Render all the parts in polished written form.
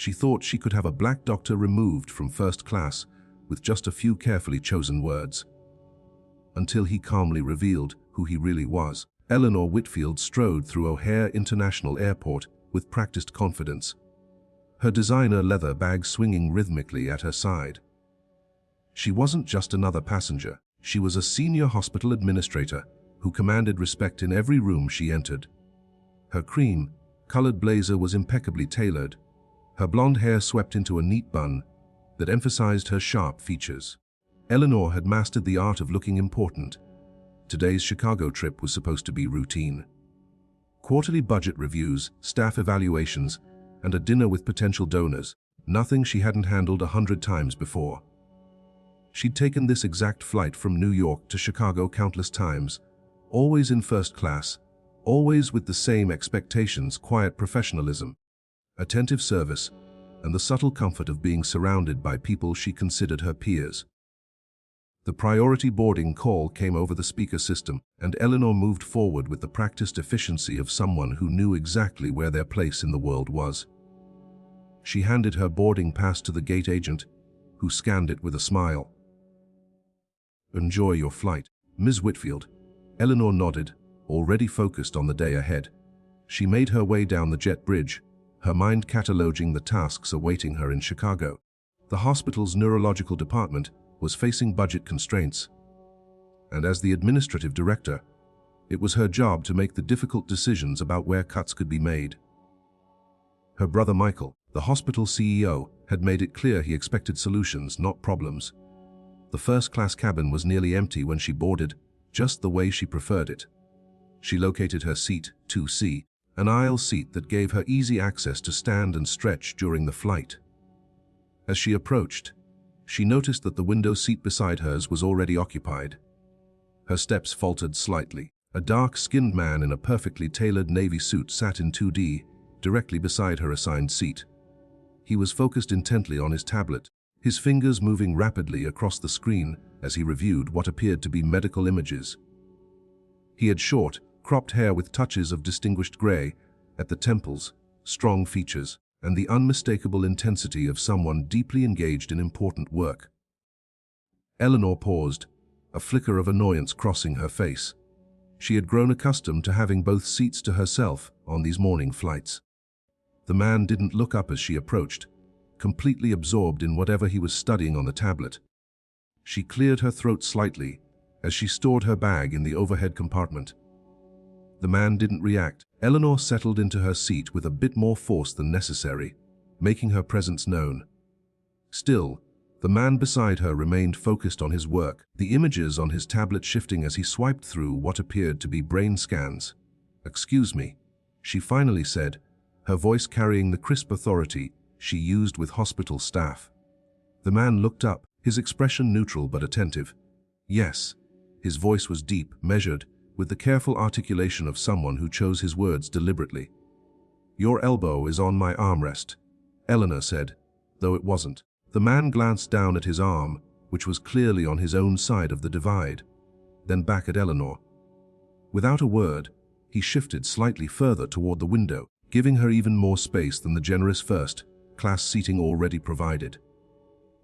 She thought she could have a black doctor removed from first class with just a few carefully chosen words. Until he calmly revealed who he really was. Eleanor Whitfield strode through O'Hare International Airport with practiced confidence, her designer leather bag swinging rhythmically at her side. She wasn't just another passenger. She was a senior hospital administrator who commanded respect in every room she entered. Her cream-colored blazer was impeccably tailored, her blonde hair swept into a neat bun that emphasized her sharp features. Eleanor had mastered the art of looking important. Today's Chicago trip was supposed to be routine. Quarterly budget reviews, staff evaluations, and a dinner with potential donors, nothing she hadn't handled 100 times before. She'd taken this exact flight from New York to Chicago countless times, always in first class, always with the same expectations: quiet professionalism, attentive service, and the subtle comfort of being surrounded by people she considered her peers. The priority boarding call came over the speaker system, and Eleanor moved forward with the practiced efficiency of someone who knew exactly where their place in the world was. She handed her boarding pass to the gate agent, who scanned it with a smile. "Enjoy your flight, Ms. Whitfield." Eleanor nodded, already focused on the day ahead. She made her way down the jet bridge, her mind cataloging the tasks awaiting her in Chicago. The hospital's neurological department was facing budget constraints, and as the administrative director, it was her job to make the difficult decisions about where cuts could be made. Her brother Michael, the hospital CEO, had made it clear he expected solutions, not problems. The first-class cabin was nearly empty when she boarded, just the way she preferred it. She located her seat, 2C, an aisle seat that gave her easy access to stand and stretch during the flight. As she approached, she noticed that the window seat beside hers was already occupied. Her steps faltered slightly. A dark-skinned man in a perfectly tailored navy suit sat in 2D, directly beside her assigned seat. He was focused intently on his tablet, his fingers moving rapidly across the screen as he reviewed what appeared to be medical images. He had short, cropped hair with touches of distinguished gray at the temples, strong features, and the unmistakable intensity of someone deeply engaged in important work. Eleanor paused, a flicker of annoyance crossing her face. She had grown accustomed to having both seats to herself on these morning flights. The man didn't look up as she approached, completely absorbed in whatever he was studying on the tablet. She cleared her throat slightly as she stored her bag in the overhead compartment. The man didn't react. Eleanor settled into her seat with a bit more force than necessary, making her presence known. Still, the man beside her remained focused on his work, the images on his tablet shifting as he swiped through what appeared to be brain scans. "Excuse me," she finally said, her voice carrying the crisp authority she used with hospital staff. The man looked up, his expression neutral but attentive. "Yes." His voice was deep, measured, with the careful articulation of someone who chose his words deliberately. "Your elbow is on my armrest," Eleanor said, though it wasn't. The man glanced down at his arm, which was clearly on his own side of the divide, then back at Eleanor. Without a word, he shifted slightly further toward the window, giving her even more space than the generous first-class seating already provided.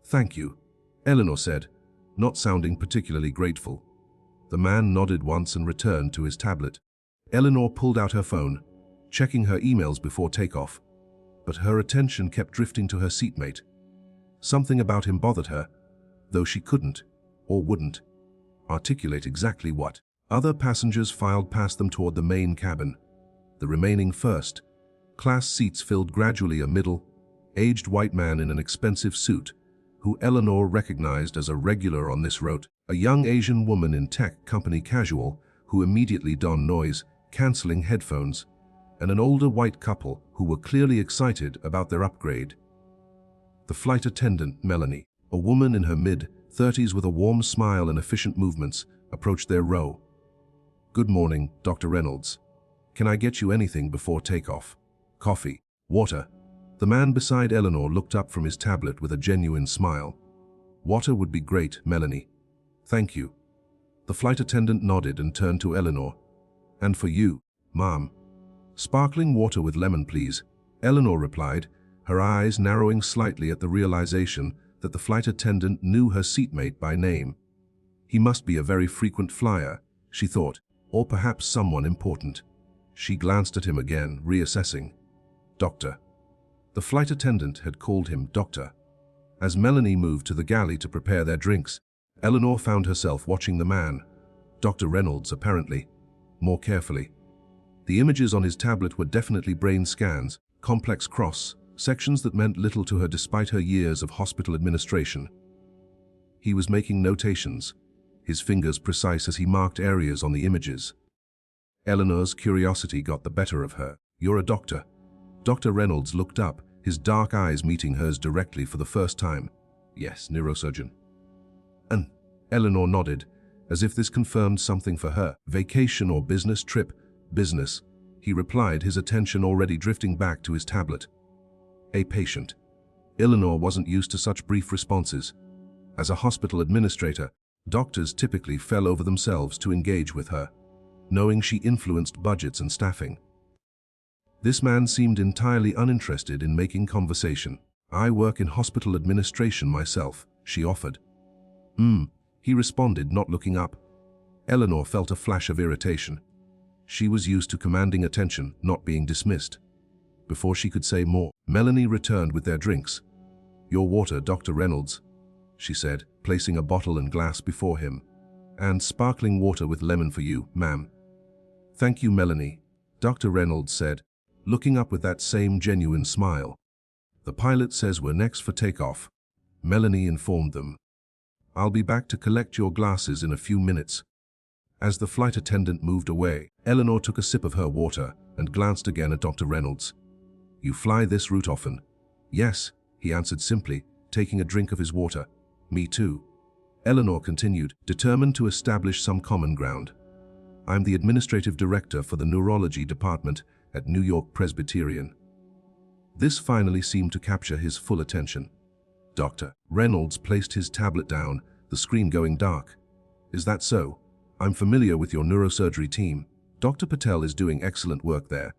"Thank you," Eleanor said, not sounding particularly grateful. The man nodded once and returned to his tablet. Eleanor pulled out her phone, checking her emails before takeoff, but her attention kept drifting to her seatmate. Something about him bothered her, though she couldn't, or wouldn't, articulate exactly what. Other passengers filed past them toward the main cabin. The remaining first-class seats filled gradually a middle-aged white man in an expensive suit, who Eleanor recognized as a regular on this route, a young Asian woman in tech company casual who immediately donned noise-canceling headphones, and an older white couple who were clearly excited about their upgrade. The flight attendant, Melanie, a woman in her mid-30s with a warm smile and efficient movements, approached their row. "Good morning, Dr. Reynolds. Can I get you anything before takeoff? Coffee? Water?" The man beside Eleanor looked up from his tablet with a genuine smile. "Water would be great, Melanie. Thank you." The flight attendant nodded and turned to Eleanor. "And for you, ma'am." "Sparkling water with lemon, please," Eleanor replied, her eyes narrowing slightly at the realization that the flight attendant knew her seatmate by name. He must be a very frequent flyer, she thought, or perhaps someone important. She glanced at him again, reassessing. Doctor. The flight attendant had called him Doctor. As Melanie moved to the galley to prepare their drinks, Eleanor found herself watching the man, Dr. Reynolds apparently, more carefully. The images on his tablet were definitely brain scans, complex cross-sections that meant little to her despite her years of hospital administration. He was making notations, his fingers precise as he marked areas on the images. Eleanor's curiosity got the better of her. "You're a doctor." Dr. Reynolds looked up, his dark eyes meeting hers directly for the first time. "Yes, neurosurgeon." "And?" Eleanor nodded, as if this confirmed something for her. "Vacation or business trip?" "Business," he replied, his attention already drifting back to his tablet. "A patient." Eleanor wasn't used to such brief responses. As a hospital administrator, doctors typically fell over themselves to engage with her, knowing she influenced budgets and staffing. This man seemed entirely uninterested in making conversation. "I work in hospital administration myself," she offered. He responded, not looking up. Eleanor felt a flash of irritation. She was used to commanding attention, not being dismissed. Before she could say more, Melanie returned with their drinks. "Your water, Dr. Reynolds," she said, placing a bottle and glass before him. "And sparkling water with lemon for you, ma'am." "Thank you, Melanie," Dr. Reynolds said, looking up with that same genuine smile. "The pilot says we're next for takeoff," Melanie informed them. "I'll be back to collect your glasses in a few minutes." As the flight attendant moved away, Eleanor took a sip of her water and glanced again at Dr. Reynolds. "You fly this route often?" "Yes," he answered simply, taking a drink of his water. "Me too." Eleanor continued, determined to establish some common ground. "I'm the administrative director for the neurology department at New York Presbyterian." This finally seemed to capture his full attention. Dr. Reynolds placed his tablet down, the screen going dark. "Is that so? I'm familiar with your neurosurgery team. Dr. Patel is doing excellent work there."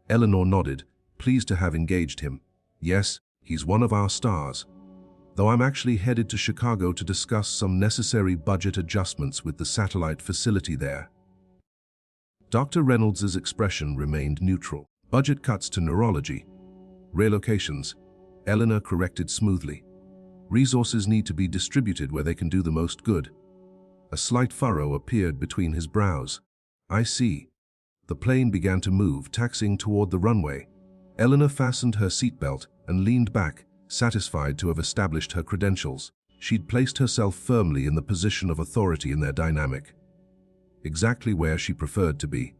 Eleanor nodded, pleased to have engaged him. "Yes, he's one of our stars. Though I'm actually headed to Chicago to discuss some necessary budget adjustments with the satellite facility there." Dr. Reynolds' expression remained neutral. "Budget cuts to neurology. Relocations," Eleanor corrected smoothly. "Resources need to be distributed where they can do the most good." A slight furrow appeared between his brows. "I see." The plane began to move, taxiing toward the runway. Eleanor fastened her seatbelt and leaned back, satisfied to have established her credentials. She'd placed herself firmly in the position of authority in their dynamic. Exactly where she preferred to be.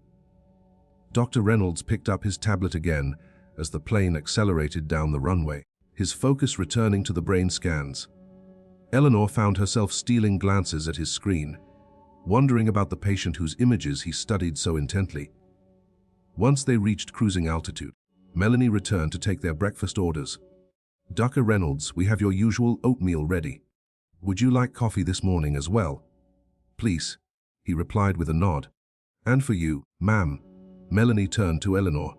Dr. Reynolds picked up his tablet again as the plane accelerated down the runway, his focus returning to the brain scans. Eleanor found herself stealing glances at his screen, wondering about the patient whose images he studied so intently. Once they reached cruising altitude, Melanie returned to take their breakfast orders. "Dr. Reynolds, we have your usual oatmeal ready. Would you like coffee this morning as well?" "Please," he replied with a nod. "And for you, ma'am." Melanie turned to Eleanor.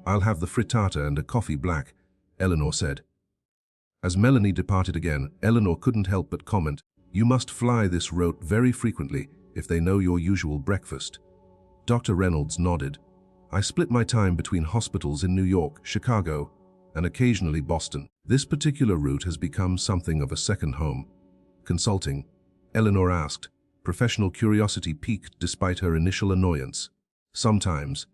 "I'll have the frittata and a coffee black," Eleanor said. As Melanie departed again, Eleanor couldn't help but comment, "You must fly this route very frequently if they know your usual breakfast." Dr. Reynolds nodded. "I split my time between hospitals in New York, Chicago, and occasionally Boston. This particular route has become something of a second home." "Consulting?" Eleanor asked. Professional curiosity piqued despite her initial annoyance. "Sometimes,"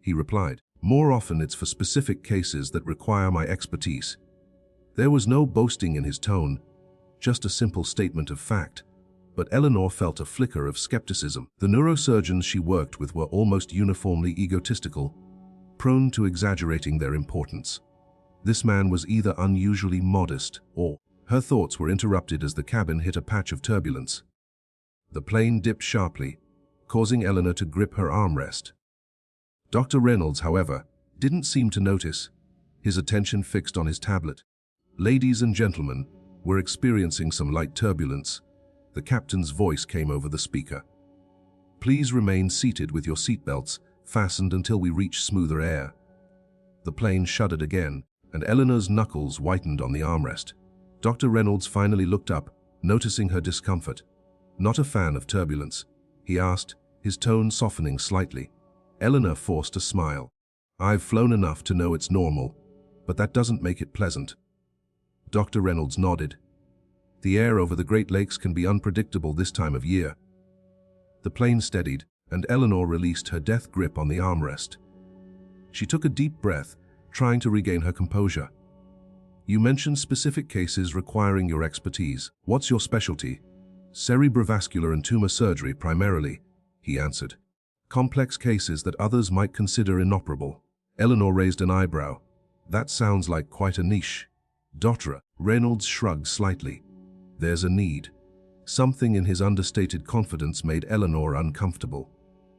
he replied. "More often it's for specific cases that require my expertise." There was no boasting in his tone, just a simple statement of fact. But Eleanor felt a flicker of skepticism. The neurosurgeons she worked with were almost uniformly egotistical, prone to exaggerating their importance. This man was either unusually modest or... Her thoughts were interrupted as the cabin hit a patch of turbulence. The plane dipped sharply, causing Eleanor to grip her armrest. Dr. Reynolds, however, didn't seem to notice, his attention fixed on his tablet. "Ladies and gentlemen, we're experiencing some light turbulence." The captain's voice came over the speaker. "Please remain seated with your seatbelts fastened until we reach smoother air." The plane shuddered again, and Eleanor's knuckles whitened on the armrest. Dr. Reynolds finally looked up, noticing her discomfort. "Not a fan of turbulence?" he asked, his tone softening slightly. Eleanor forced a smile. "I've flown enough to know it's normal, but that doesn't make it pleasant." Dr. Reynolds nodded. "The air over the Great Lakes can be unpredictable this time of year." The plane steadied, and Eleanor released her death grip on the armrest. She took a deep breath, trying to regain her composure. "You mentioned specific cases requiring your expertise. What's your specialty?" "Cerebrovascular and tumor surgery primarily," he answered. "Complex cases that others might consider inoperable." Eleanor raised an eyebrow. "That sounds like quite a niche." Dr. Reynolds shrugged slightly. "There's a need." Something in his understated confidence made Eleanor uncomfortable.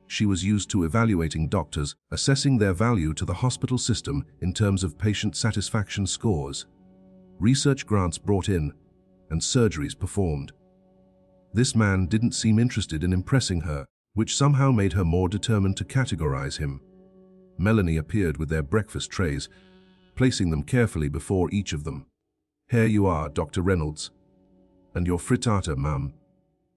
She was used to evaluating doctors, assessing their value to the hospital system in terms of patient satisfaction scores. Research grants brought in, and surgeries performed. This man didn't seem interested in impressing her, which somehow made her more determined to categorize him. Melanie appeared with their breakfast trays, placing them carefully before each of them. "Here you are, Dr. Reynolds. And your frittata, ma'am."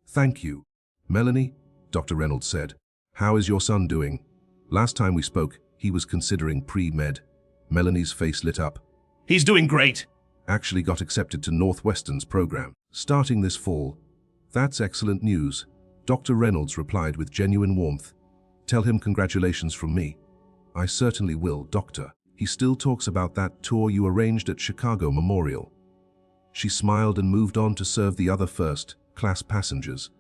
"Thank you." "Melanie," Dr. Reynolds said, "how is your son doing?" Last time we spoke, he was considering pre-med. Melanie's face lit up. "He's doing great." "Actually got accepted to Northwestern's program, starting this fall." "That's excellent news," Dr. Reynolds replied with genuine warmth. "Tell him congratulations from me." "I certainly will, Doctor. He still talks about that tour you arranged at Chicago Memorial." She smiled and moved on to serve the other first-class passengers.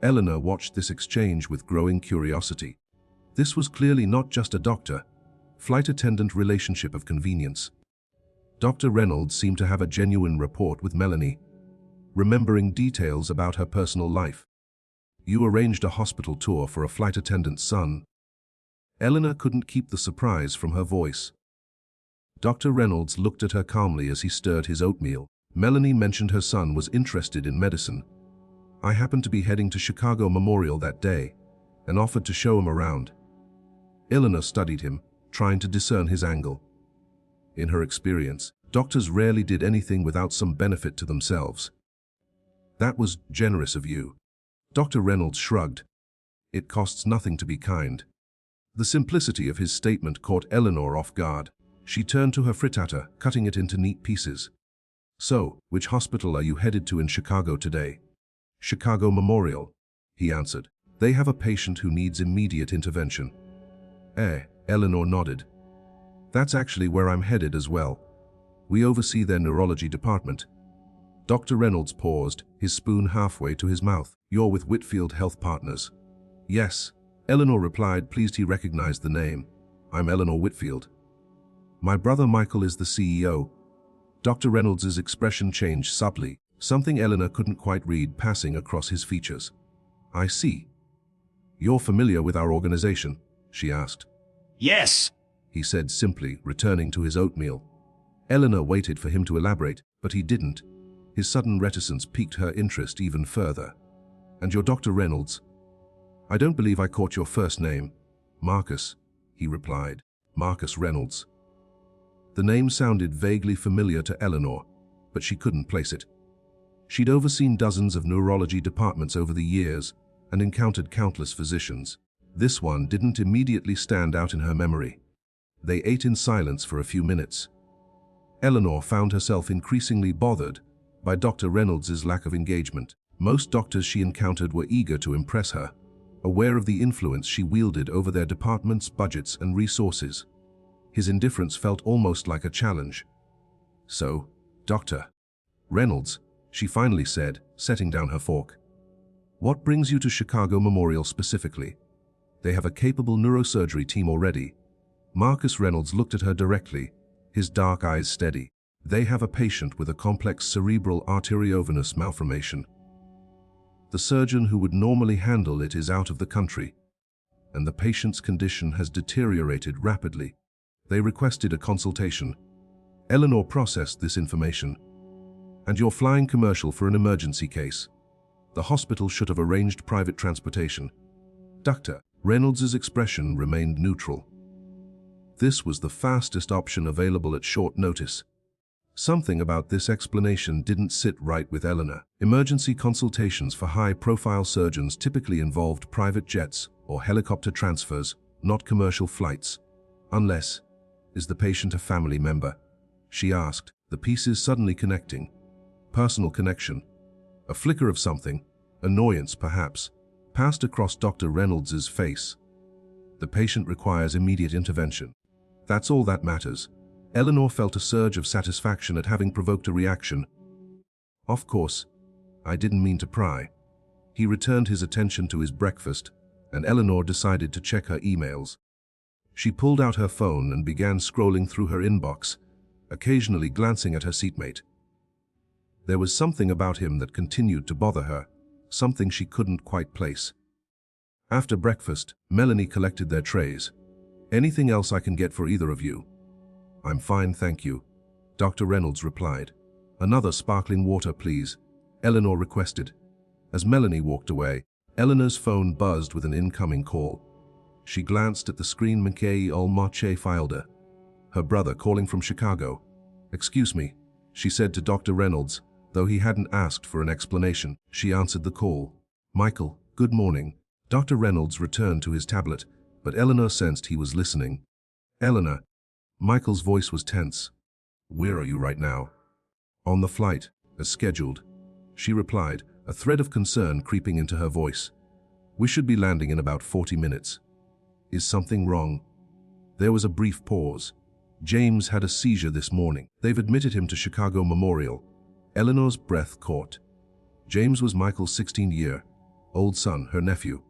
Eleanor watched this exchange with growing curiosity. This was clearly not just a doctor-flight attendant relationship of convenience. Dr. Reynolds seemed to have a genuine rapport with Melanie, remembering details about her personal life. "You arranged a hospital tour for a flight attendant's son." Eleanor couldn't keep the surprise from her voice. Dr. Reynolds looked at her calmly as he stirred his oatmeal. Melanie mentioned her son was interested in medicine. "I happened to be heading to Chicago Memorial that day and offered to show him around." Eleanor studied him, trying to discern his angle. In her experience, doctors rarely did anything without some benefit to themselves. "That was generous of you." Dr. Reynolds shrugged. "It costs nothing to be kind." The simplicity of his statement caught Eleanor off guard. She turned to her frittata, cutting it into neat pieces. "So, which hospital are you headed to in Chicago today?" "Chicago Memorial," he answered. "They have a patient who needs immediate intervention." Eleanor nodded. "That's actually where I'm headed as well. We oversee their neurology department." Dr. Reynolds paused, his spoon halfway to his mouth. "You're with Whitfield Health Partners?" "Yes," Eleanor replied, pleased he recognized the name. "I'm Eleanor Whitfield. My brother Michael is the CEO." Dr. Reynolds' expression changed subtly, something Eleanor couldn't quite read passing across his features. "I see. You're familiar with our organization?" she asked. "Yes," he said simply, returning to his oatmeal. Eleanor waited for him to elaborate, but he didn't. His sudden reticence piqued her interest even further. "And you're Dr. Reynolds?" "I don't believe I caught your first name." "Marcus," he replied. "Marcus Reynolds." The name sounded vaguely familiar to Eleanor, but she couldn't place it. She'd overseen dozens of neurology departments over the years and encountered countless physicians. This one didn't immediately stand out in her memory. They ate in silence for a few minutes. Eleanor found herself increasingly bothered by Dr. Reynolds' lack of engagement. Most doctors she encountered were eager to impress her, aware of the influence she wielded over their departments, budgets, and resources. His indifference felt almost like a challenge. "So, Dr. Reynolds," she finally said, setting down her fork. "What brings you to Chicago Memorial specifically? They have a capable neurosurgery team already." Marcus Reynolds looked at her directly, his dark eyes steady. "They have a patient with a complex cerebral arteriovenous malformation. The surgeon who would normally handle it is out of the country, and the patient's condition has deteriorated rapidly. They requested a consultation." Eleanor processed this information. "And you're flying commercial for an emergency case. The hospital should have arranged private transportation." Dr. Reynolds' expression remained neutral. This was the fastest option available at short notice. Something about this explanation didn't sit right with Eleanor. Emergency consultations for high-profile surgeons typically involved private jets or helicopter transfers, not commercial flights. Unless, is the patient a family member? She asked, the pieces suddenly connecting. Personal connection. A flicker of something, annoyance perhaps, passed across Dr. Reynolds's face. The patient requires immediate intervention. That's all that matters. Eleanor felt a surge of satisfaction at having provoked a reaction. Of course, I didn't mean to pry. He returned his attention to his breakfast, and Eleanor decided to check her emails. She pulled out her phone and began scrolling through her inbox, occasionally glancing at her seatmate. There was something about him that continued to bother her, something she couldn't quite place. After breakfast, Melanie collected their trays. Anything else I can get for either of you? I'm fine, thank you, Dr. Reynolds replied. Another sparkling water, please, Eleanor requested. As Melanie walked away, Eleanor's phone buzzed with an incoming call. She glanced at the screen. Mickey Olmache Filder, her brother calling from Chicago. Excuse me, she said to Dr. Reynolds, though he hadn't asked for an explanation. She answered the call. Michael, good morning. Dr. Reynolds returned to his tablet, but Eleanor sensed he was listening. Eleanor. Michael's voice was tense. Where are you right now? On the flight, as scheduled, she replied, a thread of concern creeping into her voice. We should be landing in about 40 minutes. Is something wrong? There was a brief pause. James had a seizure this morning. They've admitted him to Chicago Memorial. Eleanor's breath caught. James was Michael's 16-year-old son, her nephew.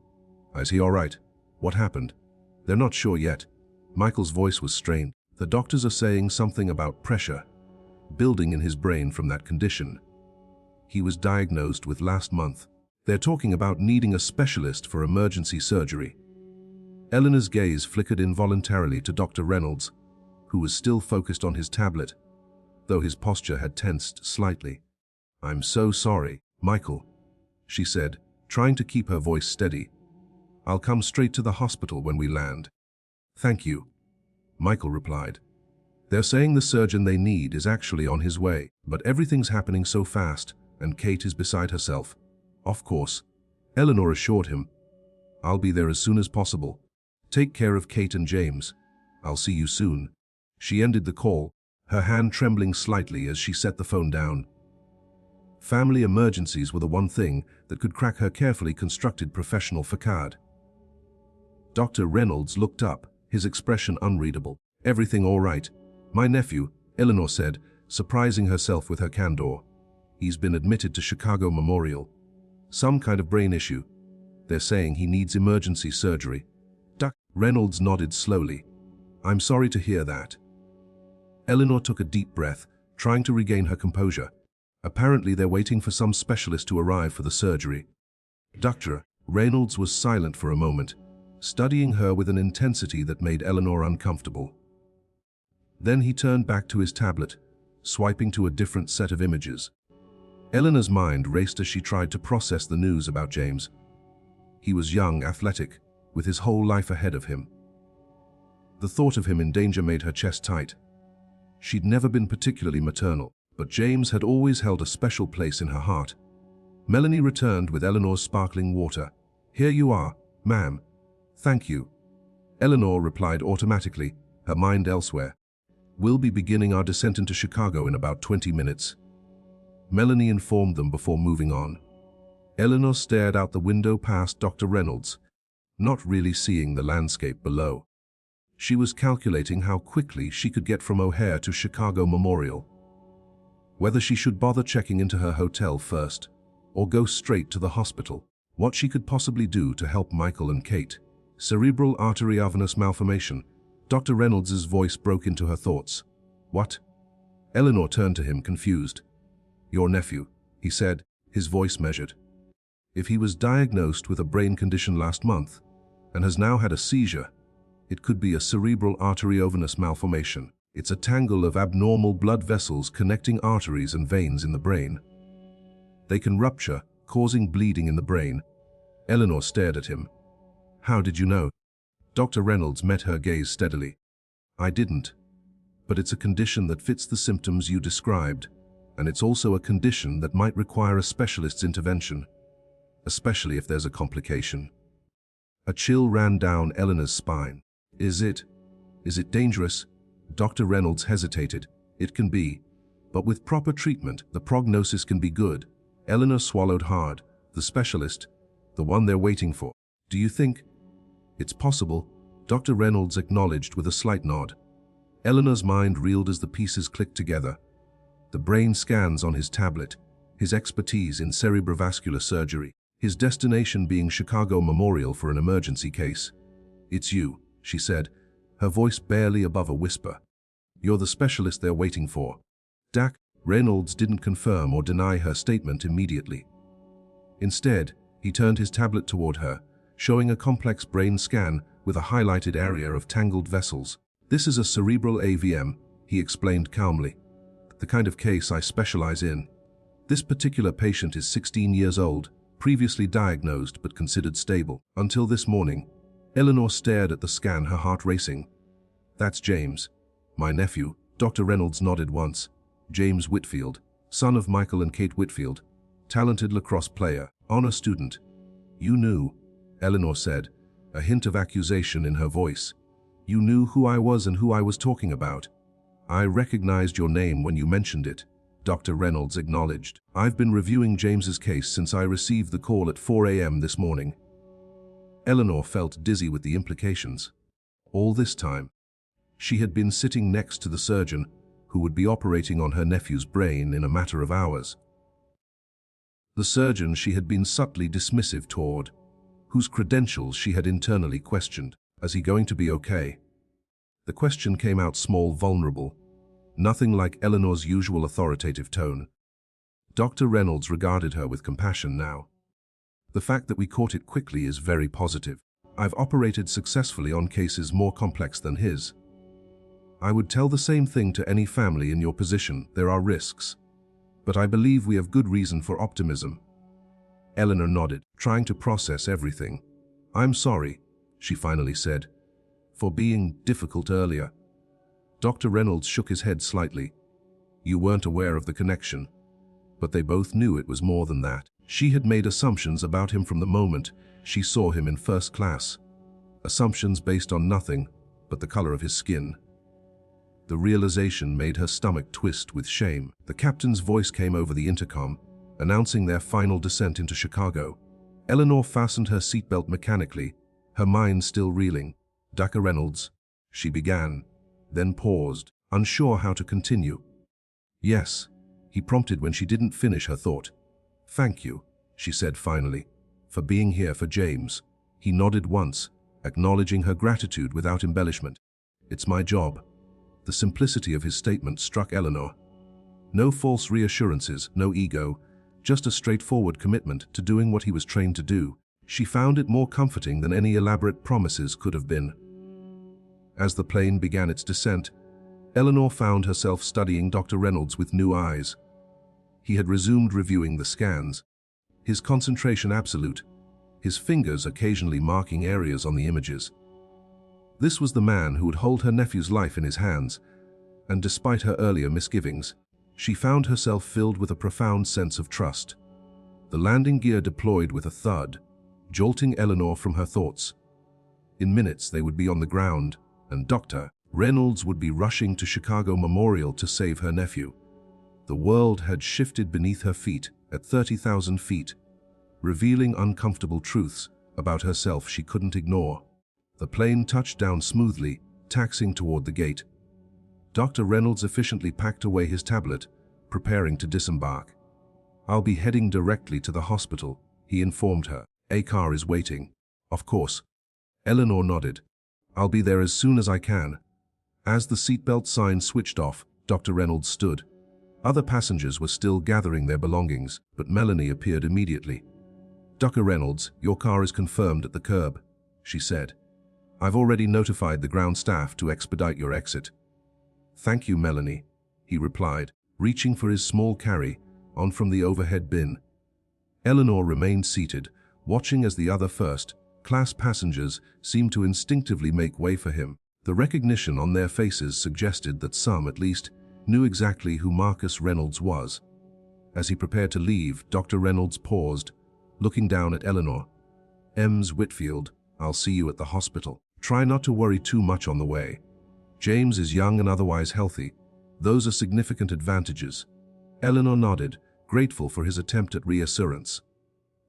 Is he all right? What happened? They're not sure yet. Michael's voice was strained. The doctors are saying something about pressure building in his brain from that condition he was diagnosed with last month. They're talking about needing a specialist for emergency surgery. Eleanor's gaze flickered involuntarily to Dr. Reynolds, who was still focused on his tablet, though his posture had tensed slightly. I'm so sorry, Michael, she said, trying to keep her voice steady. I'll come straight to the hospital when we land. Thank you, Michael replied. They're saying the surgeon they need is actually on his way, but everything's happening so fast, and Kate is beside herself. Of course, Eleanor assured him. I'll be there as soon as possible. Take care of Kate and James. I'll see you soon. She ended the call, her hand trembling slightly as she set the phone down. Family emergencies were the one thing that could crack her carefully constructed professional facade. Dr. Reynolds looked up, his expression unreadable. Everything all right? My nephew, Eleanor said, surprising herself with her candor. He's been admitted to Chicago Memorial. Some kind of brain issue. They're saying he needs emergency surgery. Dr. Reynolds nodded slowly. I'm sorry to hear that. Eleanor took a deep breath, trying to regain her composure. Apparently they're waiting for some specialist to arrive for the surgery. Dr. Reynolds was silent for a moment, studying her with an intensity that made Eleanor uncomfortable. Then he turned back to his tablet, swiping to a different set of images. Eleanor's mind raced as she tried to process the news about James. He was young, athletic, with his whole life ahead of him. The thought of him in danger made her chest tight. She'd never been particularly maternal, but James had always held a special place in her heart. Melanie returned with Eleanor's sparkling water. Here you are, ma'am. Thank you. Eleanor replied automatically, her mind elsewhere. We'll be beginning our descent into Chicago in about 20 minutes. Melanie informed them before moving on. Eleanor stared out the window past Dr. Reynolds, not really seeing the landscape below. She was calculating how quickly she could get from O'Hare to Chicago Memorial. Whether she should bother checking into her hotel first, or go straight to the hospital. What she could possibly do to help Michael and Kate. Cerebral artery venous malformation. Dr. Reynolds's voice broke into her thoughts. What? Eleanor turned to him, confused. Your nephew, he said, his voice measured. If he was diagnosed with a brain condition last month, and has now had a seizure, it could be a cerebral arteriovenous malformation. It's a tangle of abnormal blood vessels connecting arteries and veins in the brain. They can rupture, causing bleeding in the brain. Eleanor stared at him. How did you know? Dr. Reynolds met her gaze steadily. I didn't. But it's a condition that fits the symptoms you described, and it's also a condition that might require a specialist's intervention, especially if there's a complication. A chill ran down Eleanor's spine. Is it dangerous? Dr. Reynolds hesitated. It can be, but with proper treatment, the prognosis can be good. Eleanor swallowed hard. The specialist, the one they're waiting for. Do you think it's possible? Dr. Reynolds acknowledged with a slight nod. Eleanor's mind reeled as the pieces clicked together. The brain scans on his tablet, his expertise in cerebrovascular surgery, his destination being Chicago Memorial for an emergency case. It's you, she said, her voice barely above a whisper. You're the specialist they're waiting for. Dak. Reynolds didn't confirm or deny her statement immediately. Instead, he turned his tablet toward her, showing a complex brain scan with a highlighted area of tangled vessels. This is a cerebral AVM, he explained calmly. The kind of case I specialize in. This particular patient is 16 years old, previously diagnosed but considered stable. Until this morning, Eleanor stared at the scan, her heart racing. That's James, my nephew. Dr. Reynolds nodded once. James Whitfield, son of Michael and Kate Whitfield, talented lacrosse player, honor student. You knew, Eleanor said, a hint of accusation in her voice. You knew who I was and who I was talking about. I recognized your name when you mentioned it, Dr. Reynolds acknowledged. I've been reviewing James's case since I received the call at 4 a.m. this morning. Eleanor felt dizzy with the implications. All this time, she had been sitting next to the surgeon who would be operating on her nephew's brain in a matter of hours. The surgeon she had been subtly dismissive toward, whose credentials she had internally questioned. Is he going to be okay? The question came out small, vulnerable, nothing like Eleanor's usual authoritative tone. Dr. Reynolds regarded her with compassion now. The fact that we caught it quickly is very positive. I've operated successfully on cases more complex than his. I would tell the same thing to any family in your position. There are risks. But I believe we have good reason for optimism. Eleanor nodded, trying to process everything. I'm sorry, she finally said, for being difficult earlier. Dr. Reynolds shook his head slightly. You weren't aware of the connection. But they both knew it was more than that. She had made assumptions about him from the moment she saw him in first class. Assumptions based on nothing but the color of his skin. The realization made her stomach twist with shame. The captain's voice came over the intercom, announcing their final descent into Chicago. Eleanor fastened her seatbelt mechanically, her mind still reeling. Dr. Reynolds, she began, then paused, unsure how to continue. Yes, he prompted when she didn't finish her thought. Thank you, she said finally, for being here for James. He nodded once, acknowledging her gratitude without embellishment. It's my job. The simplicity of his statement struck Eleanor. No false reassurances, no ego, just a straightforward commitment to doing what he was trained to do. She found it more comforting than any elaborate promises could have been. As the plane began its descent, Eleanor found herself studying Dr. Reynolds with new eyes. He had resumed reviewing the scans, his concentration absolute, his fingers occasionally marking areas on the images. This was the man who would hold her nephew's life in his hands, and despite her earlier misgivings, she found herself filled with a profound sense of trust. The landing gear deployed with a thud, jolting Eleanor from her thoughts. In minutes they would be on the ground, and Dr. Reynolds would be rushing to Chicago Memorial to save her nephew. The world had shifted beneath her feet at 30,000 feet, revealing uncomfortable truths about herself she couldn't ignore. The plane touched down smoothly, taxiing toward the gate. Dr. Reynolds efficiently packed away his tablet, preparing to disembark. I'll be heading directly to the hospital, he informed her. A car is waiting. Of course. Eleanor nodded. I'll be there as soon as I can. As the seatbelt sign switched off, Dr. Reynolds stood. Other passengers were still gathering their belongings, but Melanie appeared immediately. Dr. Reynolds, your car is confirmed at the curb, she said. I've already notified the ground staff to expedite your exit. Thank you, Melanie, he replied, reaching for his small carry on from the overhead bin. Eleanor remained seated, watching as the other first-class passengers seemed to instinctively make way for him. The recognition on their faces suggested that some, at least, knew exactly who Marcus Reynolds was. As he prepared to leave, Dr. Reynolds paused, looking down at Eleanor. "Ms. Whitfield, I'll see you at the hospital. Try not to worry too much on the way. James is young and otherwise healthy. Those are significant advantages." Eleanor nodded, grateful for his attempt at reassurance.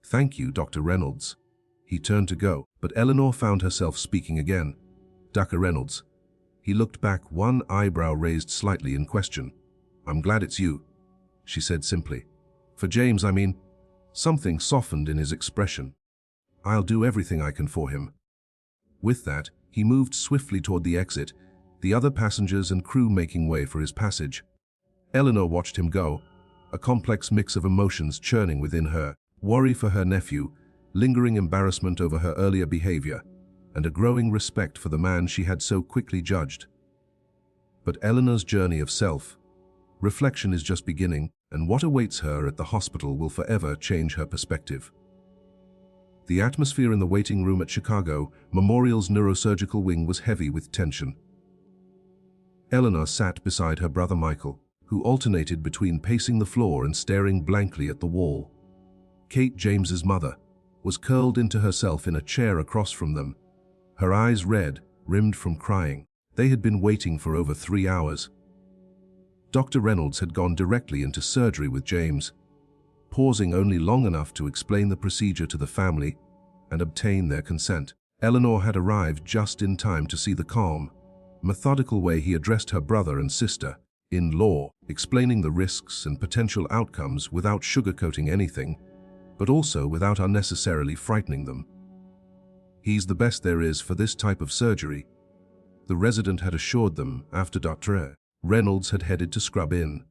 "Thank you, Dr. Reynolds." He turned to go, but Eleanor found herself speaking again. "Dr. Reynolds." He looked back, one eyebrow raised slightly in question. "I'm glad it's you," she said simply. "For James, I mean." Something softened in his expression. "I'll do everything I can for him." With that, he moved swiftly toward the exit, the other passengers and crew making way for his passage. Eleanor watched him go, a complex mix of emotions churning within her: worry for her nephew, lingering embarrassment over her earlier behavior, and a growing respect for the man she had so quickly judged. But Eleanor's journey of self-reflection is just beginning, and what awaits her at the hospital will forever change her perspective. The atmosphere in the waiting room at Chicago Memorial's neurosurgical wing was heavy with tension. Eleanor sat beside her brother Michael, who alternated between pacing the floor and staring blankly at the wall. Kate, James's mother, was curled into herself in a chair across from them, her eyes red, rimmed from crying. They had been waiting for over 3 hours. Dr. Reynolds had gone directly into surgery with James, pausing only long enough to explain the procedure to the family and obtain their consent. Eleanor had arrived just in time to see the calm, methodical way he addressed her brother and sister-in-law, explaining the risks and potential outcomes without sugarcoating anything, but also without unnecessarily frightening them. "He's the best there is for this type of surgery," the resident had assured them after Dr. Reynolds had headed to scrub in.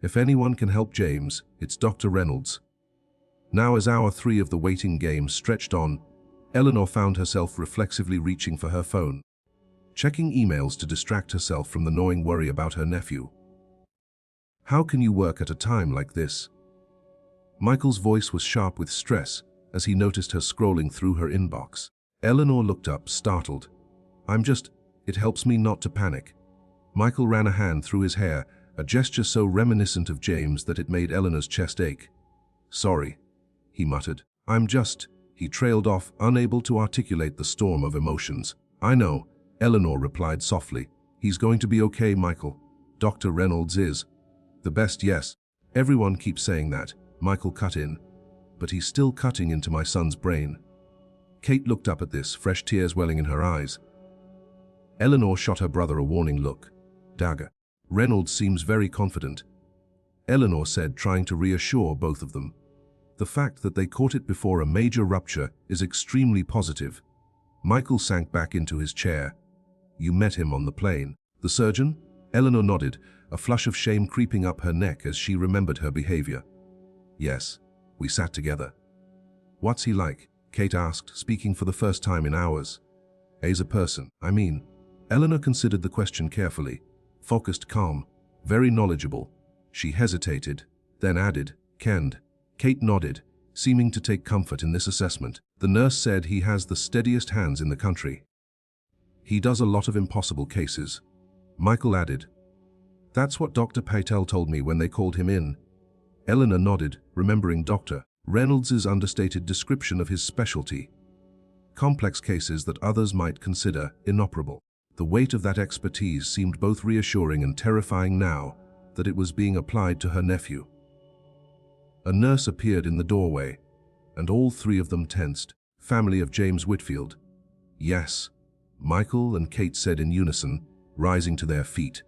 "If anyone can help James, it's Dr. Reynolds." Now, as hour 3 of the waiting game stretched on, Eleanor found herself reflexively reaching for her phone, checking emails to distract herself from the gnawing worry about her nephew. "How can you work at a time like this?" Michael's voice was sharp with stress as he noticed her scrolling through her inbox. Eleanor looked up, startled. It helps me not to panic." Michael ran a hand through his hair, a gesture so reminiscent of James that it made Eleanor's chest ache. "Sorry," he muttered. He trailed off, unable to articulate the storm of emotions. "I know," Eleanor replied softly. "He's going to be okay, Michael. Dr. Reynolds is the best." "Yes, everyone keeps saying that," Michael cut in. "But he's still cutting into my son's brain." Kate looked up at this, fresh tears welling in her eyes. Eleanor shot her brother a warning look. "Dagger. Reynolds seems very confident," Eleanor said, trying to reassure both of them. "The fact that they caught it before a major rupture is extremely positive." Michael sank back into his chair. "You met him on the plane." "The surgeon?" Eleanor nodded, a flush of shame creeping up her neck as she remembered her behavior. "Yes, we sat together." "What's he like?" Kate asked, speaking for the first time in hours. "As a person, I mean." Eleanor considered the question carefully, focused, calm, very knowledgeable. She hesitated, then added, "Kend." Kate nodded, seeming to take comfort in this assessment. "The nurse said he has the steadiest hands in the country. He does a lot of impossible cases," Michael added. "That's what Dr. Patel told me when they called him in." Eleanor nodded, remembering Dr. Reynolds' understated description of his specialty: complex cases that others might consider inoperable. The weight of that expertise seemed both reassuring and terrifying now that it was being applied to her nephew. A nurse appeared in the doorway, and all 3 of them tensed. "Family of James Whitfield." "Yes," Michael and Kate said in unison, rising to their feet.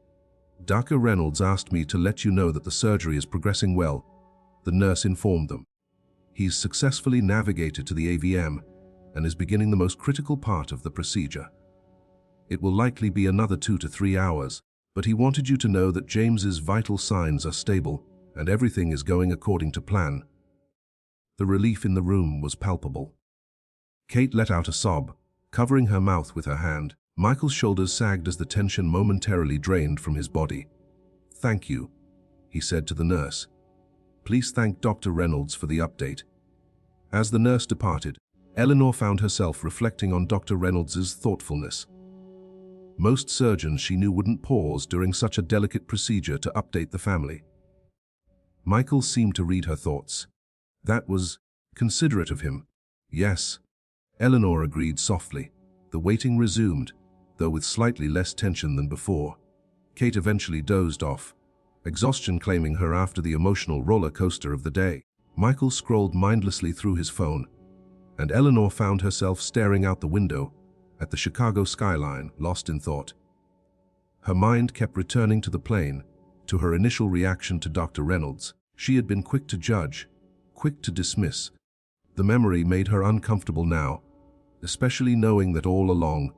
"Dr. Reynolds asked me to let you know that the surgery is progressing well," the nurse informed them. "He's successfully navigated to the AVM and is beginning the most critical part of the procedure. It will likely be another 2 to 3 hours, but he wanted you to know that James's vital signs are stable and everything is going according to plan." The relief in the room was palpable. Kate let out a sob, covering her mouth with her hand. Michael's shoulders sagged as the tension momentarily drained from his body. "Thank you," he said to the nurse. "Please thank Dr. Reynolds for the update." As the nurse departed, Eleanor found herself reflecting on Dr. Reynolds' thoughtfulness. Most surgeons she knew wouldn't pause during such a delicate procedure to update the family. Michael seemed to read her thoughts. That was considerate of him. Yes. Eleanor agreed softly. The waiting resumed, though with slightly less tension than before. Kate eventually dozed off, exhaustion claiming her after the emotional roller coaster of the day. Michael scrolled mindlessly through his phone, and Eleanor found herself staring out the window at the Chicago skyline, lost in thought. Her mind kept returning to the plane, to her initial reaction to Dr. Reynolds. She had been quick to judge, quick to dismiss. The memory made her uncomfortable now, especially knowing that all along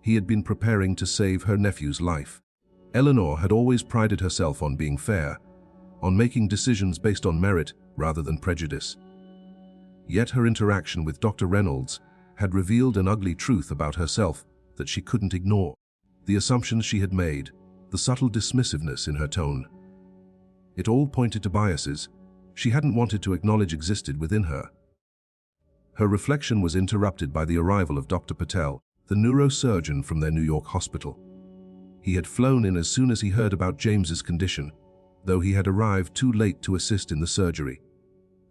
he had been preparing to save her nephew's life. Eleanor had always prided herself on being fair, on making decisions based on merit rather than prejudice. Yet her interaction with Dr. Reynolds had revealed an ugly truth about herself that she couldn't ignore. The assumptions she had made, the subtle dismissiveness in her tone. It all pointed to biases she hadn't wanted to acknowledge existed within her. Her reflection was interrupted by the arrival of Dr. Patel, the neurosurgeon from their New York hospital. He had flown in as soon as he heard about James's condition, though he had arrived too late to assist in the surgery.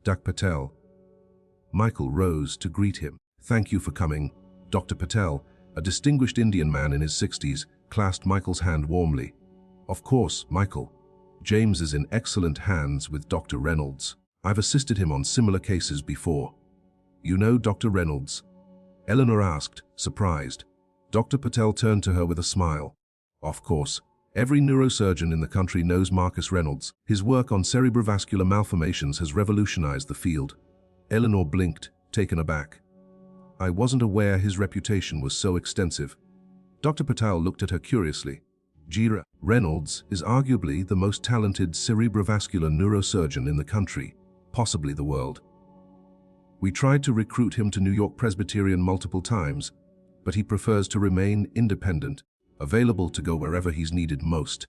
Dr. Patel. Michael rose to greet him. "Thank you for coming, Dr. Patel." A distinguished Indian man in his 60s clasped Michael's hand warmly. "Of course, Michael. James is in excellent hands with Dr. Reynolds. I've assisted him on similar cases before." "You know Dr. Reynolds?" Eleanor asked, surprised. Dr. Patel turned to her with a smile. "Of course. Every neurosurgeon in the country knows Marcus Reynolds. His work on cerebrovascular malformations has revolutionized the field." Eleanor blinked, taken aback. "I wasn't aware his reputation was so extensive." Dr. Patel looked at her curiously. "Jira, Reynolds is arguably the most talented cerebrovascular neurosurgeon in the country, possibly the world. We tried to recruit him to New York Presbyterian multiple times, but he prefers to remain independent, available to go wherever he's needed most."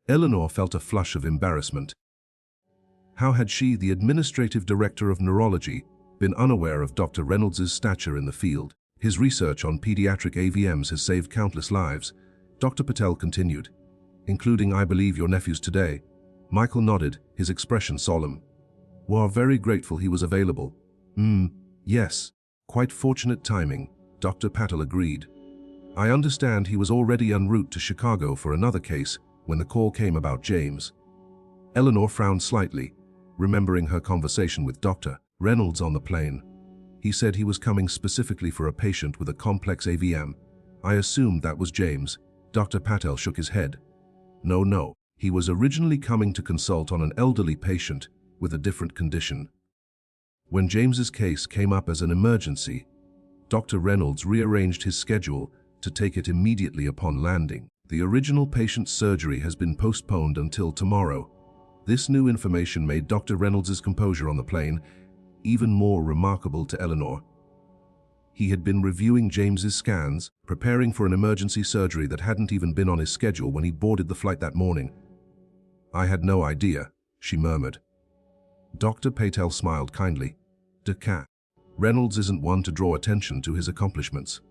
Eleanor felt a flush of embarrassment. How had she, the administrative director of neurology, been unaware of Dr. Reynolds' stature in the field? "His research on pediatric AVMs has saved countless lives," Dr. Patel continued, "including, I believe, your nephew's today." Michael nodded, his expression solemn. "We're very grateful he was available." Yes. Quite fortunate timing," Dr. Patel agreed. "I understand he was already en route to Chicago for another case when the call came about James." Eleanor frowned slightly, remembering her conversation with Dr. Reynolds on the plane. "He said he was coming specifically for a patient with a complex AVM. I assumed that was James." Dr. Patel shook his head. No. He was originally coming to consult on an elderly patient with a different condition. When James's case came up as an emergency, Dr. Reynolds rearranged his schedule to take it immediately upon landing. The original patient's surgery has been postponed until tomorrow. This new information made Dr. Reynolds' composure on the plane even more remarkable to Eleanor. He had been reviewing James's scans, preparing for an emergency surgery that hadn't even been on his schedule when he boarded the flight that morning. "I had no idea," she murmured. Dr. Patel smiled kindly. "Dr. Reynolds isn't one to draw attention to his accomplishments.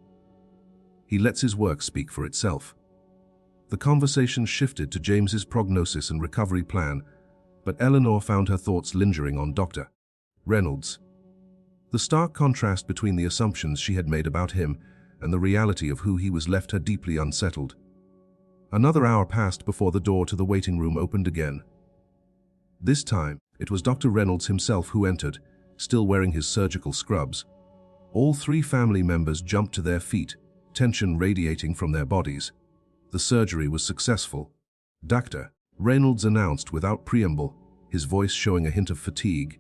He lets his work speak for itself." The conversation shifted to James's prognosis and recovery plan, but Eleanor found her thoughts lingering on Dr. Reynolds. The stark contrast between the assumptions she had made about him and the reality of who he was left her deeply unsettled. Another hour passed before the door to the waiting room opened again. This time, it was Dr. Reynolds himself who entered, still wearing his surgical scrubs. All three family members jumped to their feet, tension radiating from their bodies. The surgery was successful. Dr. Reynolds announced without preamble, his voice showing a hint of fatigue,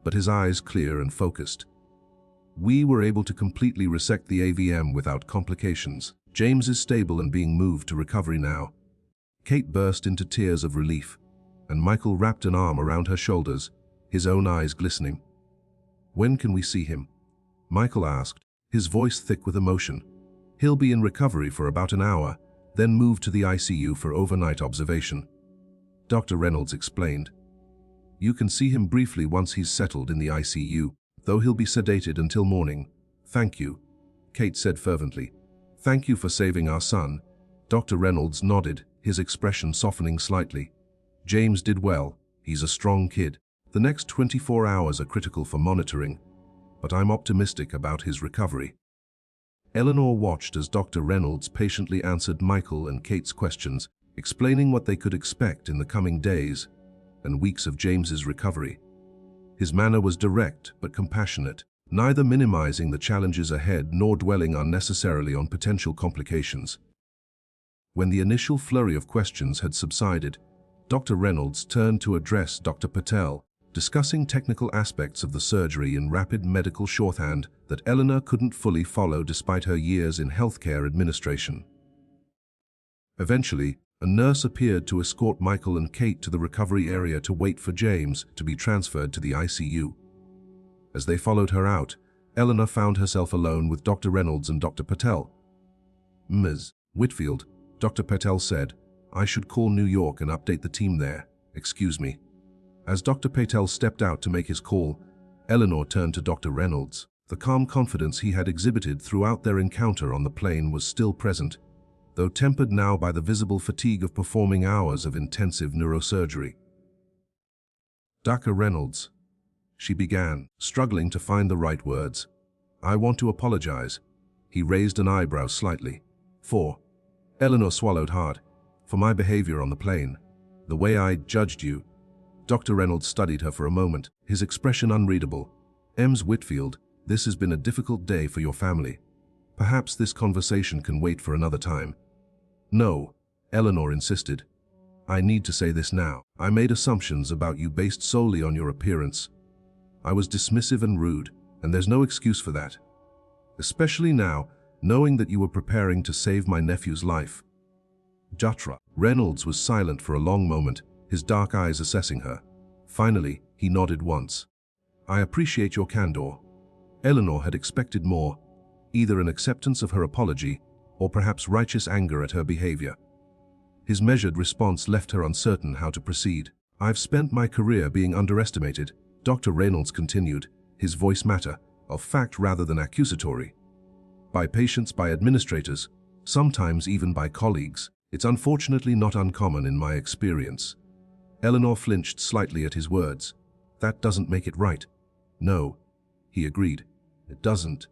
but his eyes clear and focused. "We were able to completely resect the AVM without complications. James is stable and being moved to recovery now." Kate burst into tears of relief, and Michael wrapped an arm around her shoulders, his own eyes glistening. "When can we see him?" Michael asked, his voice thick with emotion. "He'll be in recovery for about an hour, then moved to the ICU for overnight observation." Dr. Reynolds explained. "You can see him briefly once he's settled in the ICU, though he'll be sedated until morning." "Thank you," Kate said fervently. "Thank you for saving our son. Dr. Reynolds nodded, his expression softening slightly. James did well. He's a strong kid. The next 24 hours are critical for monitoring, but I'm optimistic about his recovery. Eleanor watched as Dr. Reynolds patiently answered Michael and Kate's questions, explaining what they could expect in the coming days and weeks of James's recovery. His manner was direct but compassionate, neither minimizing the challenges ahead nor dwelling unnecessarily on potential complications. When the initial flurry of questions had subsided, Dr. Reynolds turned to address Dr. Patel, discussing technical aspects of the surgery in rapid medical shorthand that Eleanor couldn't fully follow despite her years in healthcare administration. Eventually, a nurse appeared to escort Michael and Kate to the recovery area to wait for James to be transferred to the ICU. As they followed her out, Eleanor found herself alone with Dr. Reynolds and Dr. Patel. "Ms. Whitfield," Dr. Patel said, "I should call New York and update the team there. Excuse me." As Dr. Patel stepped out to make his call, Eleanor turned to Dr. Reynolds. The calm confidence he had exhibited throughout their encounter on the plane was still present, though tempered now by the visible fatigue of performing hours of intensive neurosurgery. "Dr. Reynolds," she began, struggling to find the right words. "I want to apologize." He raised an eyebrow slightly. Eleanor swallowed hard. "For my behavior on the plane. The way I judged you." Dr. Reynolds studied her for a moment, his expression unreadable. "Ms. Whitfield, this has been a difficult day for your family. Perhaps this conversation can wait for another time." "No," Eleanor insisted. "I need to say this now. I made assumptions about you based solely on your appearance. I was dismissive and rude, and there's no excuse for that. Especially now, knowing that you were preparing to save my nephew's life." Dr. Reynolds was silent for a long moment, his dark eyes assessing her. Finally, he nodded once. "I appreciate your candor." Eleanor had expected more, either an acceptance of her apology or perhaps righteous anger at her behavior. His measured response left her uncertain how to proceed. "I've spent my career being underestimated," Dr. Reynolds continued, his voice matter, of fact rather than accusatory. "By patients, by administrators, sometimes even by colleagues. It's unfortunately not uncommon in my experience." Eleanor flinched slightly at his words. "That doesn't make it right." "No," he agreed. "It doesn't."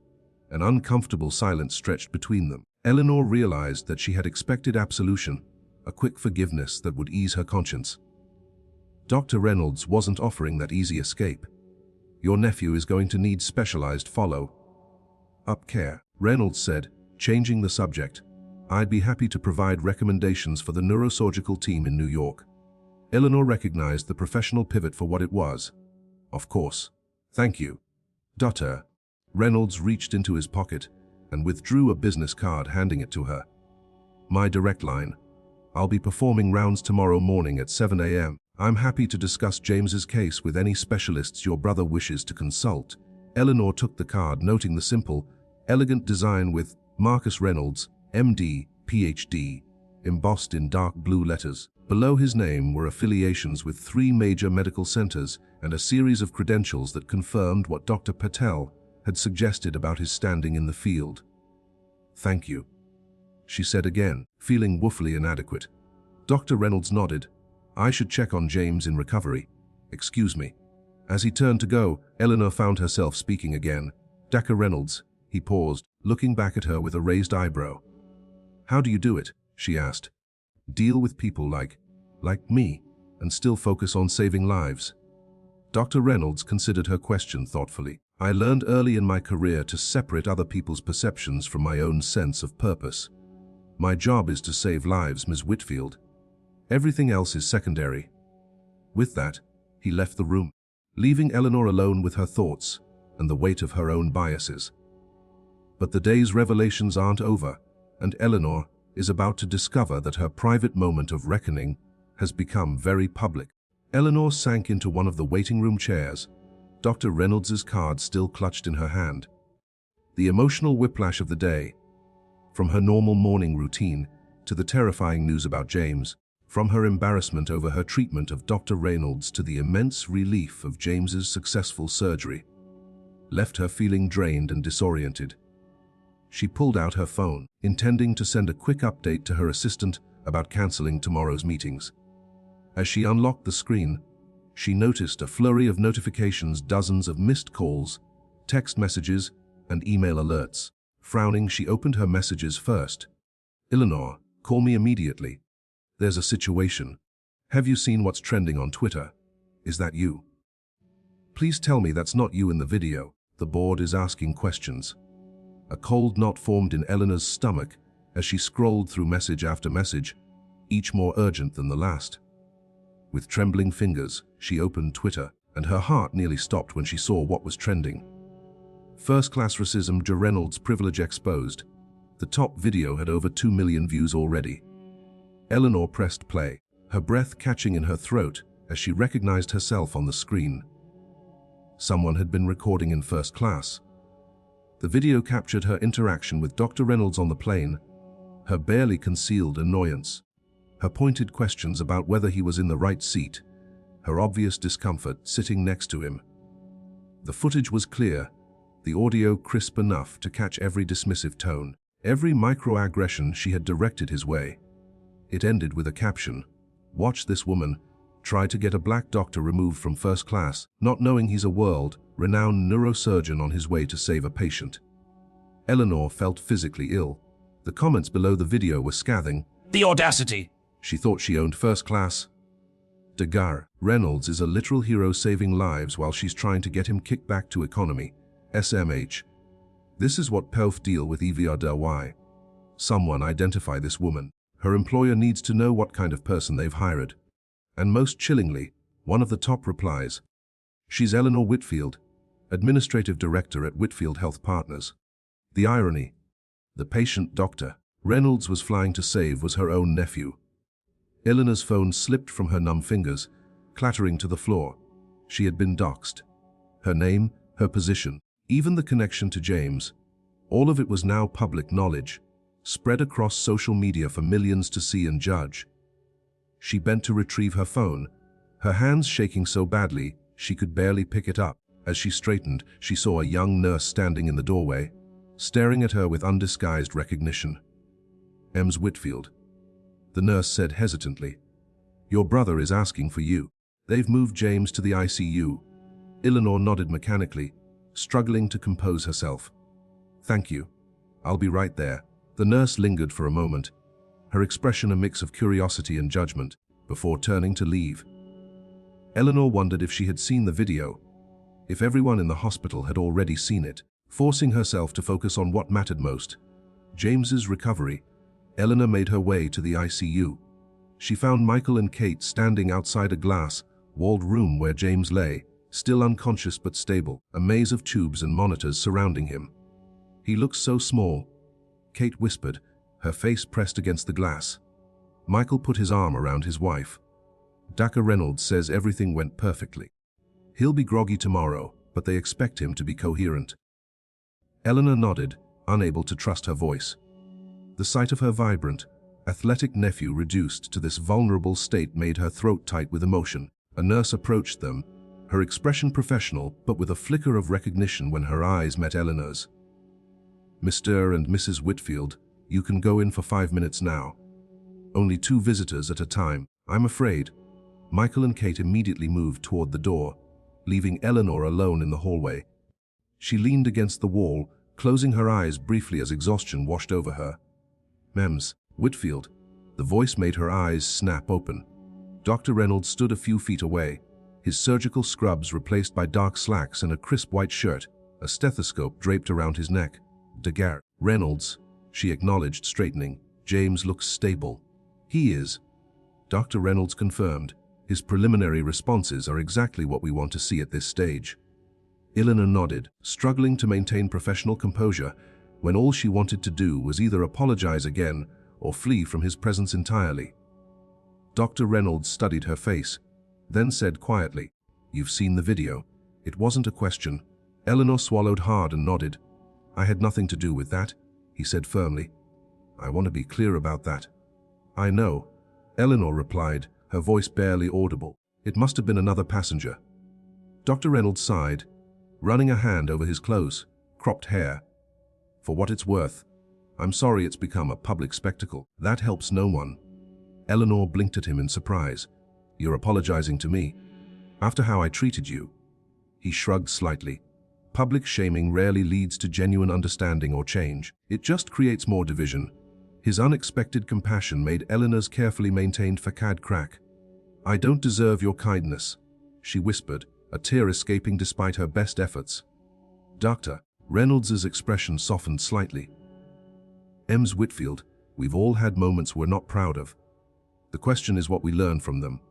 An uncomfortable silence stretched between them. Eleanor realized that she had expected absolution, a quick forgiveness that would ease her conscience. Dr. Reynolds wasn't offering that easy escape. "Your nephew is going to need specialized follow-up care," Reynolds said, changing the subject. "I'd be happy to provide recommendations for the neurosurgical team in New York." Eleanor recognized the professional pivot for what it was. "Of course. Thank you." Dr. Reynolds reached into his pocket and withdrew a business card, handing it to her. "My direct line. I'll be performing rounds tomorrow morning at 7 a.m. I'm happy to discuss James's case with any specialists your brother wishes to consult." Eleanor took the card, noting the simple, elegant design with "Marcus Reynolds, MD, PhD," embossed in dark blue letters. Below his name were affiliations with 3 major medical centers and a series of credentials that confirmed what Dr. Patel had suggested about his standing in the field. "Thank you," she said again, feeling woefully inadequate. Dr. Reynolds nodded. "I should check on James in recovery. Excuse me." As he turned to go, Eleanor found herself speaking again. "Dr. Reynolds," he paused, looking back at her with a raised eyebrow. "How do you do it?" she asked. "Deal with people like me, and still focus on saving lives?" Dr. Reynolds considered her question thoughtfully. "I learned early in my career to separate other people's perceptions from my own sense of purpose. My job is to save lives, Ms. Whitfield. Everything else is secondary." With that, he left the room, leaving Eleanor alone with her thoughts and the weight of her own biases. But the day's revelations aren't over, and Eleanor is about to discover that her private moment of reckoning has become very public. Eleanor sank into one of the waiting room chairs, Dr. Reynolds's card still clutched in her hand. The emotional whiplash of the day, from her normal morning routine to the terrifying news about James, from her embarrassment over her treatment of Dr. Reynolds to the immense relief of James's successful surgery, left her feeling drained and disoriented. She pulled out her phone, intending to send a quick update to her assistant about canceling tomorrow's meetings. As she unlocked the screen, she noticed a flurry of notifications, dozens of missed calls, text messages, and email alerts. Frowning, she opened her messages first. "Eleanor, call me immediately. There's a situation. Have you seen what's trending on Twitter? Is that you? Please tell me that's not you in the video. The board is asking questions." A cold knot formed in Eleanor's stomach as she scrolled through message after message, each more urgent than the last. With trembling fingers, she opened Twitter, and her heart nearly stopped when she saw what was trending. First-class racism, Reynolds privilege exposed. The top video had over 2 million views already. Eleanor pressed play, her breath catching in her throat as she recognized herself on the screen. Someone had been recording in first class. The video captured her interaction with Dr. Reynolds on the plane, her barely concealed annoyance, her pointed questions about whether he was in the right seat, her obvious discomfort sitting next to him. The footage was clear, the audio crisp enough to catch every dismissive tone, every microaggression she had directed his way. It ended with a caption, "Watch this woman try to get a black doctor removed from first class, not knowing he's a world-renowned neurosurgeon on his way to save a patient." Eleanor felt physically ill. The comments below the video were scathing. The audacity! She thought she owned first class. Degar, Reynolds is a literal hero saving lives while she's trying to get him kicked back to economy. SMH. This is what PELF deal with EVRDY. Someone identify this woman. Her employer needs to know what kind of person they've hired. And most chillingly, one of the top replies, "She's Eleanor Whitfield, Administrative Director at Whitfield Health Partners." The irony. The patient doctor Reynolds was flying to save was her own nephew. Eleanor's phone slipped from her numb fingers, clattering to the floor. She had been doxxed. Her name, her position, even the connection to James. All of it was now public knowledge, spread across social media for millions to see and judge. She bent to retrieve her phone, her hands shaking so badly she could barely pick it up. As she straightened, she saw a young nurse standing in the doorway, staring at her with undisguised recognition. "Ms. Whitfield." The nurse said hesitantly, "Your brother is asking for you. They've moved James to the ICU." Eleanor nodded mechanically, struggling to compose herself. "Thank you. I'll be right there." The nurse lingered for a moment, her expression a mix of curiosity and judgment, before turning to leave. Eleanor wondered if she had seen the video, if everyone in the hospital had already seen it. Forcing herself to focus on what mattered most, James's recovery, Eleanor made her way to the ICU. She found Michael and Kate standing outside a glass-walled room where James lay, still unconscious but stable, a maze of tubes and monitors surrounding him. "He looks so small," Kate whispered, her face pressed against the glass. Michael put his arm around his wife. "Dr. Reynolds says everything went perfectly. He'll be groggy tomorrow, but they expect him to be coherent." Eleanor nodded, unable to trust her voice. The sight of her vibrant, athletic nephew reduced to this vulnerable state made her throat tight with emotion. A nurse approached them, her expression professional but with a flicker of recognition when her eyes met Eleanor's. "Mr. and Mrs. Whitfield, you can go in for 5 minutes now. Only 2 visitors at a time, I'm afraid." Michael and Kate immediately moved toward the door, leaving Eleanor alone in the hallway. She leaned against the wall, closing her eyes briefly as exhaustion washed over her. "Ms. Whitfield." The voice made her eyes snap open. Dr. Reynolds stood a few feet away, his surgical scrubs replaced by dark slacks and a crisp white shirt, a stethoscope draped around his neck. "Degar." "Reynolds," she acknowledged, straightening. "James looks stable." "He is," Dr. Reynolds confirmed. "His preliminary responses are exactly what we want to see at this stage." Eleanor nodded, struggling to maintain professional composure when all she wanted to do was either apologize again or flee from his presence entirely. Dr. Reynolds studied her face, then said quietly, "You've seen the video." It wasn't a question. Eleanor swallowed hard and nodded. "I had nothing to do with that," he said firmly. "I want to be clear about that." "I know," Eleanor replied, her voice barely audible. "It must have been another passenger." Dr. Reynolds sighed, running a hand over his close, cropped hair. For what it's worth, I'm sorry it's become a public spectacle. That helps no one. Eleanor blinked at him in surprise. You're apologizing to me? After how I treated you? He shrugged slightly. Public shaming rarely leads to genuine understanding or change. It just creates more division. His unexpected compassion made Eleanor's carefully maintained facade crack. I don't deserve your kindness, she whispered, a tear escaping despite her best efforts. Doctor, Reynolds's expression softened slightly. Ms. Whitfield, we've all had moments we're not proud of. The question is what we learn from them.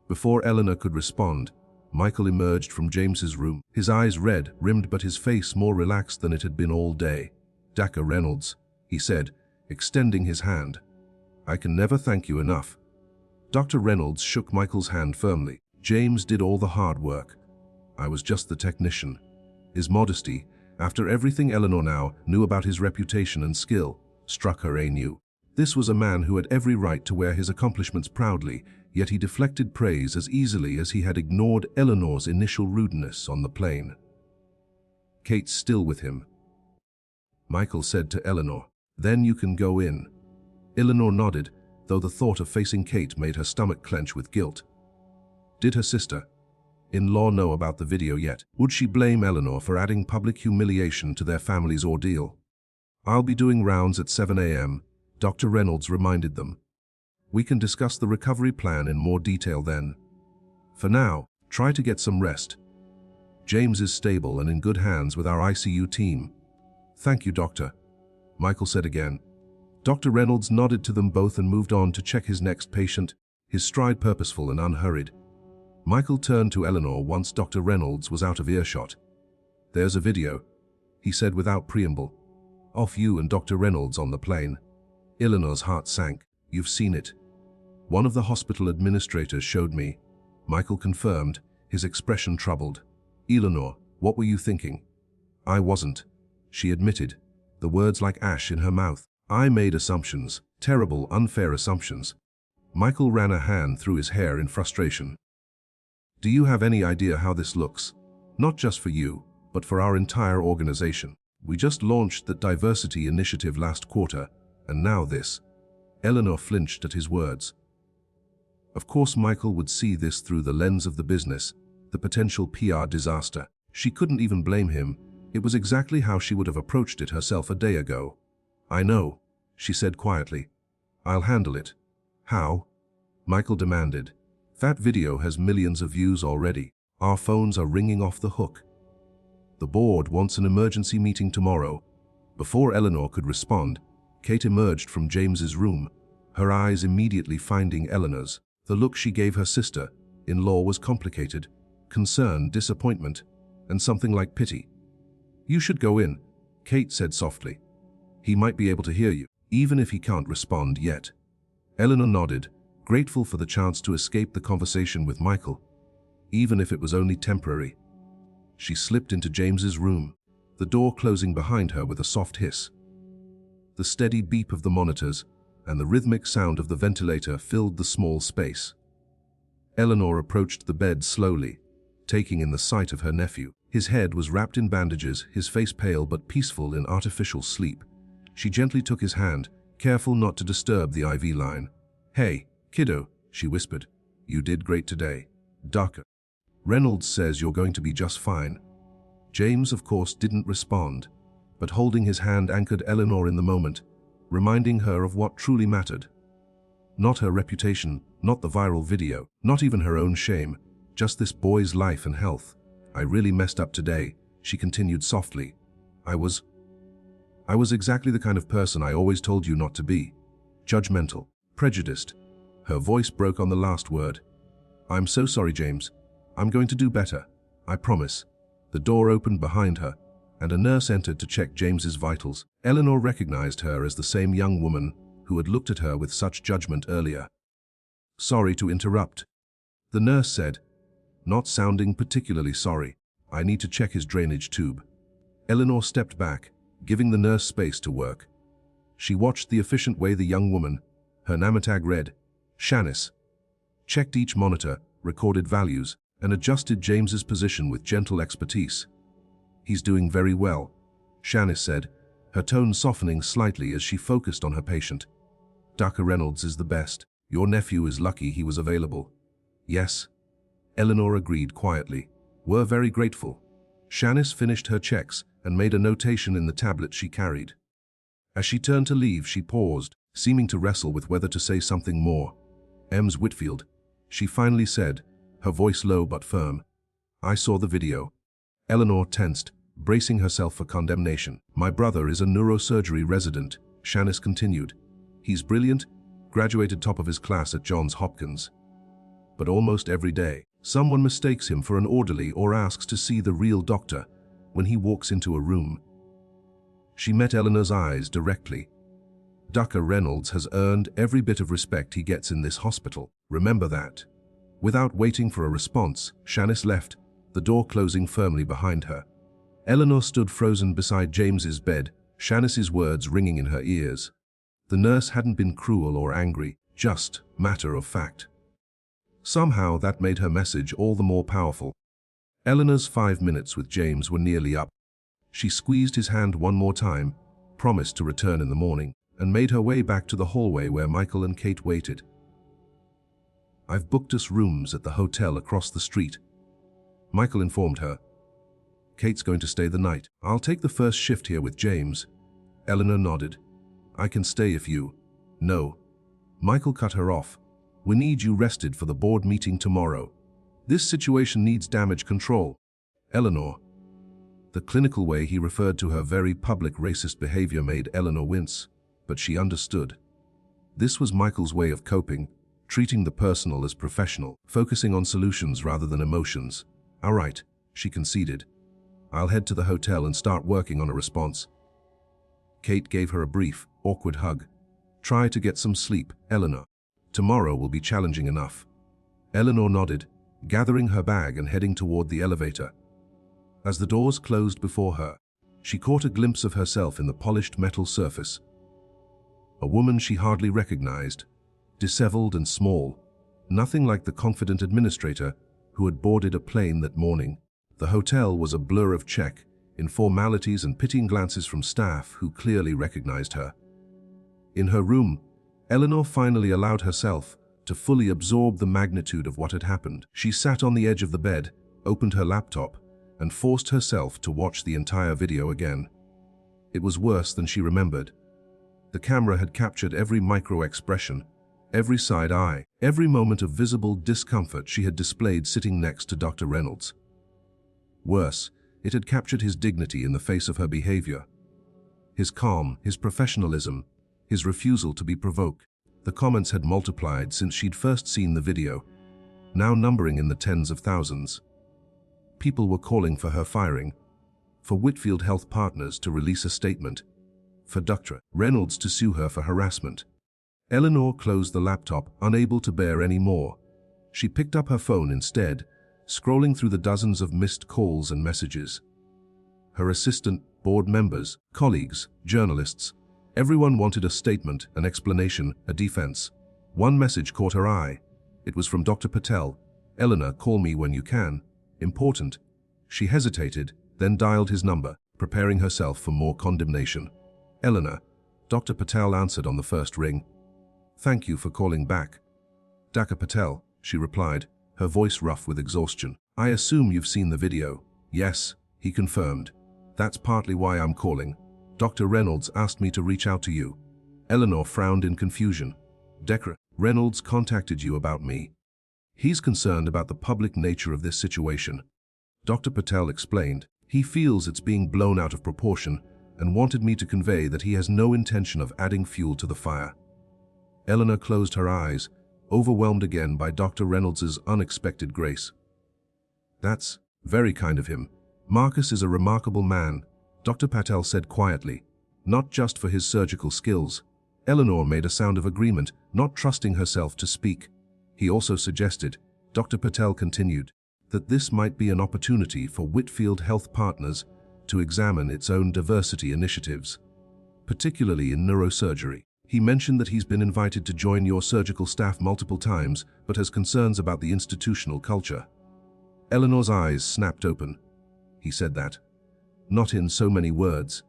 Before Eleanor could respond, Michael emerged from James's room, his eyes red, rimmed but his face more relaxed than it had been all day. Dr. Reynolds, he said, extending his hand. I can never thank you enough. Dr. Reynolds shook Michael's hand firmly. James did all the hard work. I was just the technician. His modesty, after everything Eleanor now knew about his reputation and skill, struck her anew. This was a man who had every right to wear his accomplishments proudly, yet he deflected praise as easily as he had ignored Eleanor's initial rudeness on the plane. Kate's still with him. Michael said to Eleanor, then you can go in. Eleanor nodded, though the thought of facing Kate made her stomach clench with guilt. Did her sister-in-law know about the video yet? Would she blame Eleanor for adding public humiliation to their family's ordeal? I'll be doing rounds at 7 a.m., Dr. Reynolds reminded them. We can discuss the recovery plan in more detail then. For now, try to get some rest. James is stable and in good hands with our ICU team. Thank you, Doctor, Michael said again. Dr. Reynolds nodded to them both and moved on to check his next patient, his stride purposeful and unhurried. Michael turned to Eleanor once Dr. Reynolds was out of earshot. There's a video, he said without preamble, of you and Dr. Reynolds on the plane. Eleanor's heart sank. You've seen it. One of the hospital administrators showed me. Michael confirmed, his expression troubled. Eleanor, what were you thinking? I wasn't, she admitted, the words like ash in her mouth. I made assumptions, terrible, unfair assumptions. Michael ran a hand through his hair in frustration. Do you have any idea how this looks? Not just for you, but for our entire organization. We just launched the diversity initiative last quarter, and now this. Eleanor flinched at his words. Of course Michael would see this through the lens of the business, the potential PR disaster. She couldn't even blame him. It was exactly how she would have approached it herself a day ago. I know, she said quietly. I'll handle it. How? Michael demanded. That video has millions of views already. Our phones are ringing off the hook. The board wants an emergency meeting tomorrow. Before Eleanor could respond, Kate emerged from James's room, her eyes immediately finding Eleanor's. The look she gave her sister-in-law was complicated, concern, disappointment, and something like pity. You should go in, Kate said softly. He might be able to hear you, even if he can't respond yet. Eleanor nodded, grateful for the chance to escape the conversation with Michael, even if it was only temporary. She slipped into James's room, the door closing behind her with a soft hiss. The steady beep of the monitors and the rhythmic sound of the ventilator filled the small space. Eleanor approached the bed slowly, taking in the sight of her nephew. His head was wrapped in bandages, his face pale but peaceful in artificial sleep. She gently took his hand, careful not to disturb the IV line. Hey, kiddo, she whispered. You did great today. Dr. Reynolds says you're going to be just fine. James, of course, didn't respond, but holding his hand anchored Eleanor in the moment, reminding her of what truly mattered. Not her reputation, not the viral video, not even her own shame, just this boy's life and health. I really messed up today, she continued softly. I was exactly the kind of person I always told you not to be. Judgmental, prejudiced. Her voice broke on the last word. I'm so sorry, James. I'm going to do better. I promise. The door opened behind her, and a nurse entered to check James's vitals. Eleanor recognized her as the same young woman who had looked at her with such judgment earlier. Sorry to interrupt, the nurse said, not sounding particularly sorry. I need to check his drainage tube. Eleanor stepped back, giving the nurse space to work. She watched the efficient way the young woman, her name tag read, Shanice, checked each monitor, recorded values, and adjusted James's position with gentle expertise. He's doing very well, Shanice said, her tone softening slightly as she focused on her patient. Dr. Reynolds is the best. Your nephew is lucky he was available. Yes. Eleanor agreed quietly. We're very grateful. Shanice finished her checks and made a notation in the tablet she carried. As she turned to leave, she paused, seeming to wrestle with whether to say something more. Ems Whitfield, she finally said, her voice low but firm. I saw the video. Eleanor tensed, bracing herself for condemnation. My brother is a neurosurgery resident, Shanice continued. He's brilliant, graduated top of his class at Johns Hopkins. But almost every day, someone mistakes him for an orderly or asks to see the real doctor when he walks into a room. She met Eleanor's eyes directly. Dr. Reynolds has earned every bit of respect he gets in this hospital. Remember that. Without waiting for a response, Shanice left, the door closing firmly behind her. Eleanor stood frozen beside James's bed, Shanice's words ringing in her ears. The nurse hadn't been cruel or angry, just matter of fact. Somehow that made her message all the more powerful. Eleanor's 5 minutes with James were nearly up. She squeezed his hand one more time, promised to return in the morning, and made her way back to the hallway where Michael and Kate waited. I've booked us rooms at the hotel across the street, Michael informed her. Kate's going to stay the night. I'll take the first shift here with James. Eleanor nodded. I can stay if you... No. Michael cut her off. We need you rested for the board meeting tomorrow. This situation needs damage control. Eleanor. The clinical way he referred to her very public racist behavior made Eleanor wince, but she understood. This was Michael's way of coping, treating the personal as professional, focusing on solutions rather than emotions. All right, she conceded. I'll head to the hotel and start working on a response. Kate gave her a brief, awkward hug. Try to get some sleep, Eleanor. Tomorrow will be challenging enough. Eleanor nodded, gathering her bag and heading toward the elevator. As the doors closed before her, she caught a glimpse of herself in the polished metal surface. A woman she hardly recognized, disheveled and small, nothing like the confident administrator who had boarded a plane that morning. The hotel was a blur of check, informalities and pitying glances from staff who clearly recognized her. In her room, Eleanor finally allowed herself to fully absorb the magnitude of what had happened. She sat on the edge of the bed, opened her laptop, and forced herself to watch the entire video again. It was worse than she remembered. The camera had captured every micro-expression, every side eye, every moment of visible discomfort she had displayed sitting next to Dr. Reynolds. Worse, it had captured his dignity in the face of her behavior. His calm, his professionalism, his refusal to be provoked. The comments had multiplied since she'd first seen the video, now numbering in the tens of thousands. People were calling for her firing, for Whitfield Health Partners to release a statement, for Dr. Reynolds to sue her for harassment. Eleanor closed the laptop, unable to bear any more. She picked up her phone instead, scrolling through the dozens of missed calls and messages. Her assistant, board members, colleagues, journalists, everyone wanted a statement, an explanation, a defense. One message caught her eye. It was from Dr. Patel. Eleanor, call me when you can. Important. She hesitated, then dialed his number, preparing herself for more condemnation. Eleanor. Dr. Patel answered on the first ring. Thank you for calling back. Dr. Patel, she replied, her voice rough with exhaustion. I assume you've seen the video. Yes, he confirmed. That's partly why I'm calling. Dr. Reynolds asked me to reach out to you. Eleanor frowned in confusion. Dr. Reynolds contacted you about me. He's concerned about the public nature of this situation. Dr. Patel explained. He feels it's being blown out of proportion and wanted me to convey that he has no intention of adding fuel to the fire. Eleanor closed her eyes, overwhelmed again by Dr. Reynolds's unexpected grace. That's very kind of him. Marcus is a remarkable man, Dr. Patel said quietly, not just for his surgical skills. Eleanor made a sound of agreement, not trusting herself to speak. He also suggested, Dr. Patel continued, that this might be an opportunity for Whitfield Health Partners to examine its own diversity initiatives, particularly in neurosurgery. He mentioned that he's been invited to join your surgical staff multiple times, but has concerns about the institutional culture. Eleanor's eyes snapped open. He said that. Not in so many words.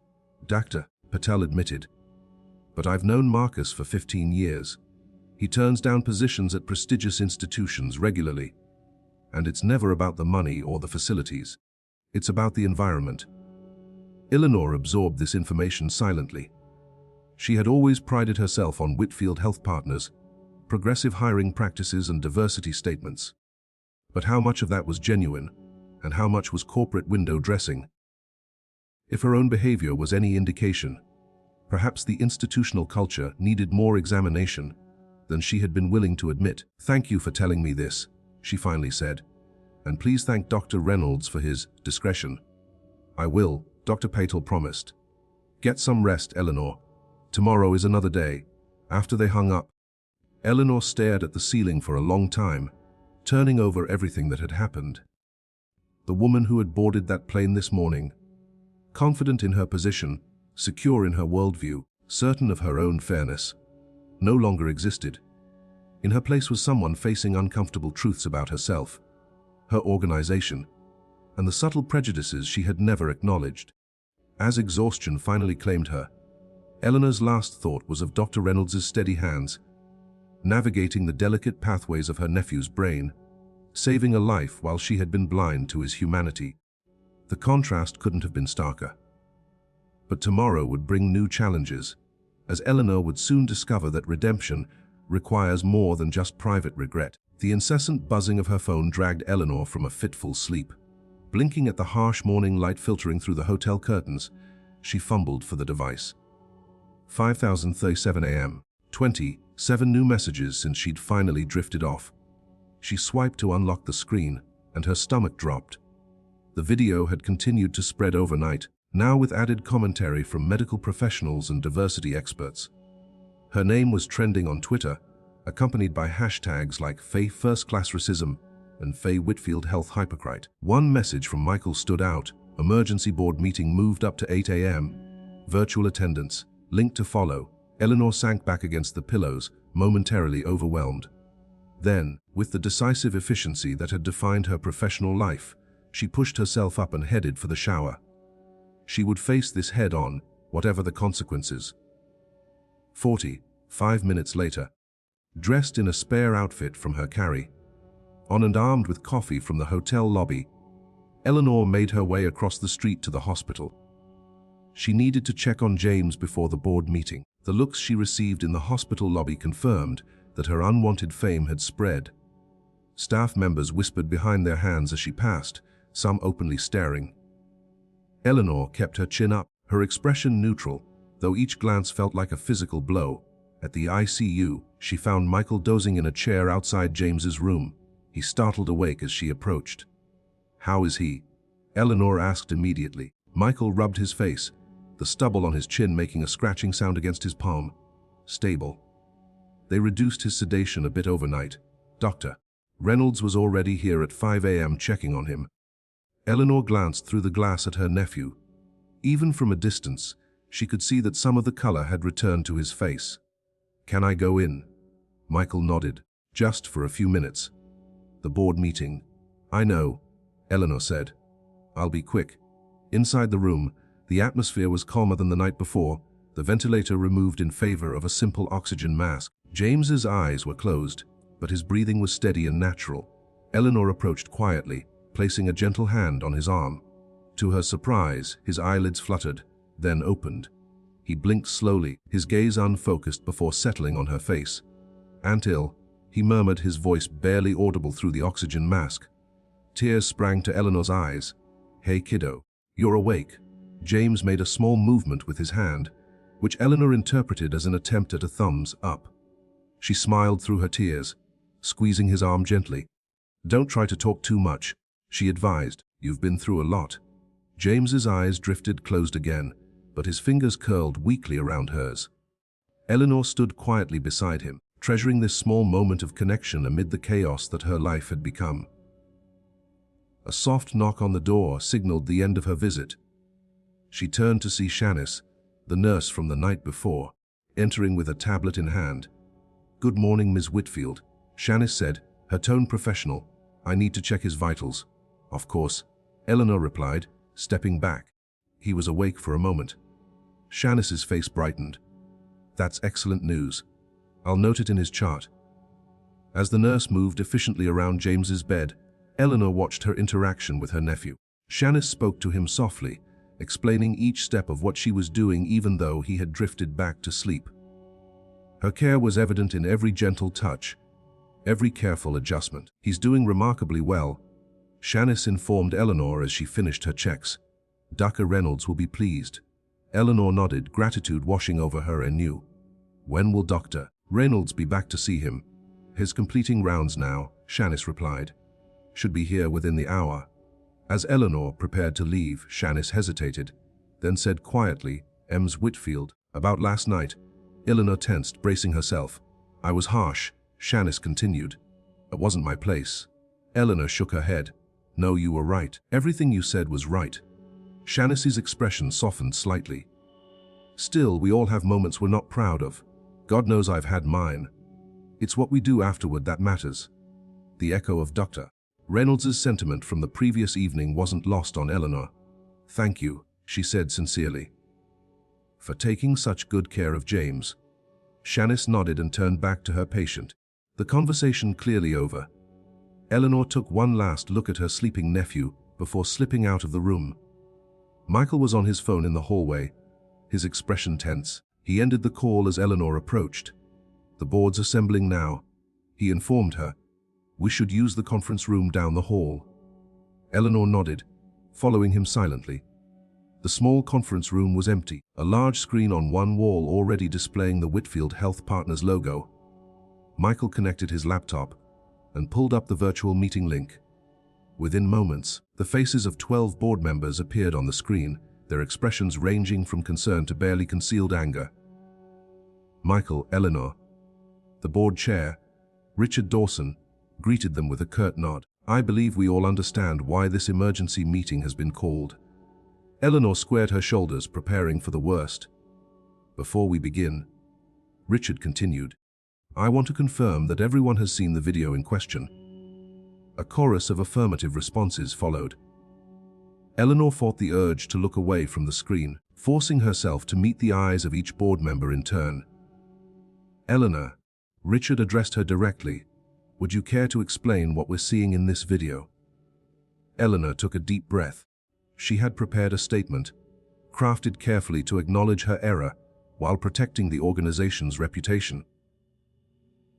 Dr. Patel admitted. But I've known Marcus for 15 years. He turns down positions at prestigious institutions regularly. And it's never about the money or the facilities. It's about the environment. Eleanor absorbed this information silently. She had always prided herself on Whitfield Health Partners, progressive hiring practices and diversity statements. But how much of that was genuine, and how much was corporate window dressing? If her own behavior was any indication, perhaps the institutional culture needed more examination than she had been willing to admit. "Thank you for telling me this," she finally said. "And please thank Dr. Reynolds for his discretion." "I will," Dr. Patel promised. "Get some rest, Eleanor. Tomorrow is another day." After they hung up, Eleanor stared at the ceiling for a long time, turning over everything that had happened. The woman who had boarded that plane this morning, confident in her position, secure in her worldview, certain of her own fairness, no longer existed. In her place was someone facing uncomfortable truths about herself, her organization, and the subtle prejudices she had never acknowledged. As exhaustion finally claimed her, Eleanor's last thought was of Dr. Reynolds' steady hands, navigating the delicate pathways of her nephew's brain, saving a life while she had been blind to his humanity. The contrast couldn't have been starker. But tomorrow would bring new challenges, as Eleanor would soon discover that redemption requires more than just private regret. The incessant buzzing of her phone dragged Eleanor from a fitful sleep. Blinking at the harsh morning light filtering through the hotel curtains, she fumbled for the device. 5:37 a.m. 27 new messages since she'd finally drifted off. She swiped to unlock the screen, and her stomach dropped. The video had continued to spread overnight, now with added commentary from medical professionals and diversity experts. Her name was trending on Twitter, accompanied by hashtags like Faye First Class Racism and Faye Whitfield Health Hypocrite. One message from Michael stood out. Emergency board meeting moved up to 8 a.m. Virtual attendance. Link to follow. Eleanor sank back against the pillows, momentarily overwhelmed. Then, with the decisive efficiency that had defined her professional life, she pushed herself up and headed for the shower. She would face this head-on, whatever the consequences. 45 minutes later, dressed in a spare outfit from her carry, on and armed with coffee from the hotel lobby, Eleanor made her way across the street to the hospital. She needed to check on James before the board meeting. The looks she received in the hospital lobby confirmed that her unwanted fame had spread. Staff members whispered behind their hands as she passed, some openly staring. Eleanor kept her chin up, her expression neutral, though each glance felt like a physical blow. At the ICU, she found Michael dozing in a chair outside James's room. He startled awake as she approached. "How is he?" Eleanor asked immediately. Michael rubbed his face, the stubble on his chin making a scratching sound against his palm. "Stable. They reduced his sedation a bit overnight. Dr. Reynolds was already here at 5 a.m. checking on him." Eleanor glanced through the glass at her nephew. Even from a distance, she could see that some of the color had returned to his face. "Can I go in?" Michael nodded. "Just for a few minutes." "The board meeting." "I know," Eleanor said. "I'll be quick." Inside the room, the atmosphere was calmer than the night before, the ventilator removed in favor of a simple oxygen mask. James's eyes were closed, but his breathing was steady and natural. Eleanor approached quietly, placing a gentle hand on his arm. To her surprise, his eyelids fluttered, then opened. He blinked slowly, his gaze unfocused before settling on her face. "Until," he murmured, his voice barely audible through the oxygen mask. Tears sprang to Eleanor's eyes. "Hey kiddo, you're awake." James made a small movement with his hand, which Eleanor interpreted as an attempt at a thumbs up. She smiled through her tears, squeezing his arm gently. "Don't try to talk too much," she advised. "You've been through a lot." James's eyes drifted closed again, but his fingers curled weakly around hers. Eleanor stood quietly beside him, treasuring this small moment of connection amid the chaos that her life had become. A soft knock on the door signaled the end of her visit. She turned to see Shanice, the nurse from the night before, entering with a tablet in hand. "Good morning, Ms. Whitfield," Shanice said, her tone professional. "I need to check his vitals." "Of course," Eleanor replied, stepping back. He was awake for a moment. Shanice's face brightened. That's excellent news. I'll note it in his chart. As the nurse moved efficiently around James's bed, Eleanor watched her interaction with her nephew. Shanice spoke to him softly, explaining each step of what she was doing even though he had drifted back to sleep. Her care was evident in every gentle touch, every careful adjustment. He's doing remarkably well, Shanice informed Eleanor as she finished her checks. Dr. Reynolds will be pleased. Eleanor nodded, gratitude washing over her anew. When will Dr. Reynolds be back to see him? He's completing rounds now, Shanice replied. Should be here within the hour. As Eleanor prepared to leave, Shanice hesitated, then said quietly, Ms. Whitfield, about last night. Eleanor tensed, bracing herself. I was harsh, Shanice continued. It wasn't my place. Eleanor shook her head. No, you were right. Everything you said was right. Shanice's expression softened slightly. Still, we all have moments we're not proud of. God knows I've had mine. It's what we do afterward that matters. The echo of Dr. Reynolds' sentiment from the previous evening wasn't lost on Eleanor. Thank you, she said sincerely, for taking such good care of James. Shanice nodded and turned back to her patient. The conversation clearly over. Eleanor took one last look at her sleeping nephew before slipping out of the room. Michael was on his phone in the hallway, his expression tense. He ended the call as Eleanor approached. The board's assembling now, he informed her. We should use the conference room down the hall. Eleanor nodded, following him silently. The small conference room was empty, a large screen on one wall already displaying the Whitfield Health Partners logo. Michael connected his laptop and pulled up the virtual meeting link. Within moments, the faces of 12 board members appeared on the screen, their expressions ranging from concern to barely concealed anger. Michael, Eleanor, the board chair, Richard Dawson, greeted them with a curt nod. I believe we all understand why this emergency meeting has been called. Eleanor squared her shoulders, preparing for the worst. Before we begin, Richard continued, I want to confirm that everyone has seen the video in question. A chorus of affirmative responses followed. Eleanor fought the urge to look away from the screen, forcing herself to meet the eyes of each board member in turn. Eleanor, Richard addressed her directly. Would you care to explain what we're seeing in this video? Eleanor took a deep breath. She had prepared a statement, crafted carefully to acknowledge her error while protecting the organization's reputation.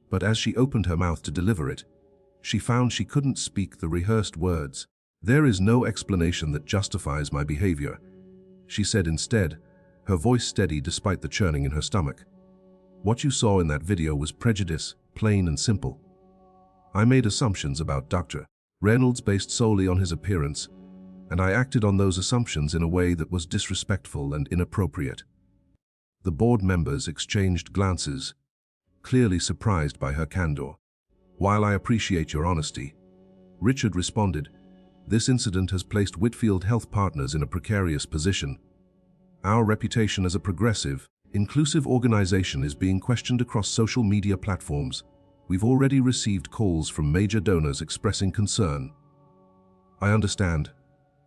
But as she opened her mouth to deliver it, she found she couldn't speak the rehearsed words. There is no explanation that justifies my behavior, she said instead, her voice steady despite the churning in her stomach. What you saw in that video was prejudice, plain and simple. I made assumptions about Dr. Reynolds based solely on his appearance, and I acted on those assumptions in a way that was disrespectful and inappropriate. The board members exchanged glances, clearly surprised by her candor. While I appreciate your honesty, Richard responded, this incident has placed Whitfield Health Partners in a precarious position. Our reputation as a progressive, inclusive organization is being questioned across social media platforms. We've already received calls from major donors expressing concern. I understand,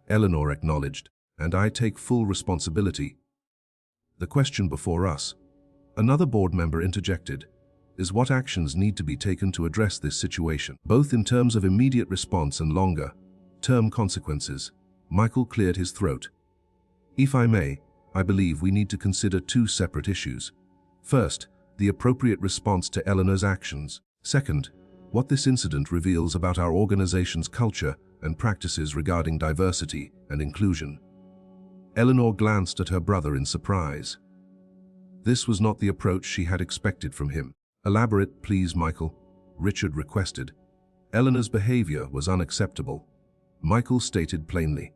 Eleanor acknowledged, and I take full responsibility. The question before us, another board member interjected, is what actions need to be taken to address this situation, both in terms of immediate response and longer-term consequences. Michael cleared his throat. If I may, I believe we need to consider two separate issues. First, the appropriate response to Eleanor's actions. Second, what this incident reveals about our organization's culture and practices regarding diversity and inclusion. Eleanor glanced at her brother in surprise. This was not the approach she had expected from him. Elaborate, please, Michael, Richard requested. Eleanor's behavior was unacceptable, Michael stated plainly.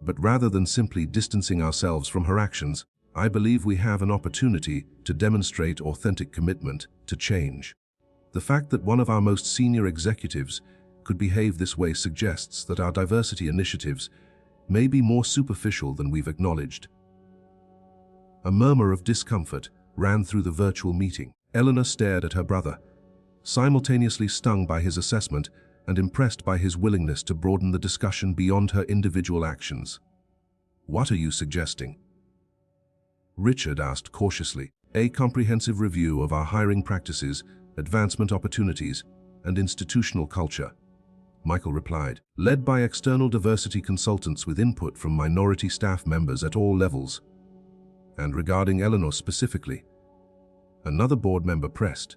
But rather than simply distancing ourselves from her actions, I believe we have an opportunity to demonstrate authentic commitment to change. The fact that one of our most senior executives could behave this way suggests that our diversity initiatives may be more superficial than we've acknowledged. A murmur of discomfort ran through the virtual meeting. Eleanor stared at her brother, simultaneously stung by his assessment and impressed by his willingness to broaden the discussion beyond her individual actions. What are you suggesting? Richard asked cautiously. A comprehensive review of our hiring practices, advancement opportunities, and institutional culture, Michael replied, led by external diversity consultants with input from minority staff members at all levels. And regarding Eleanor specifically, another board member pressed.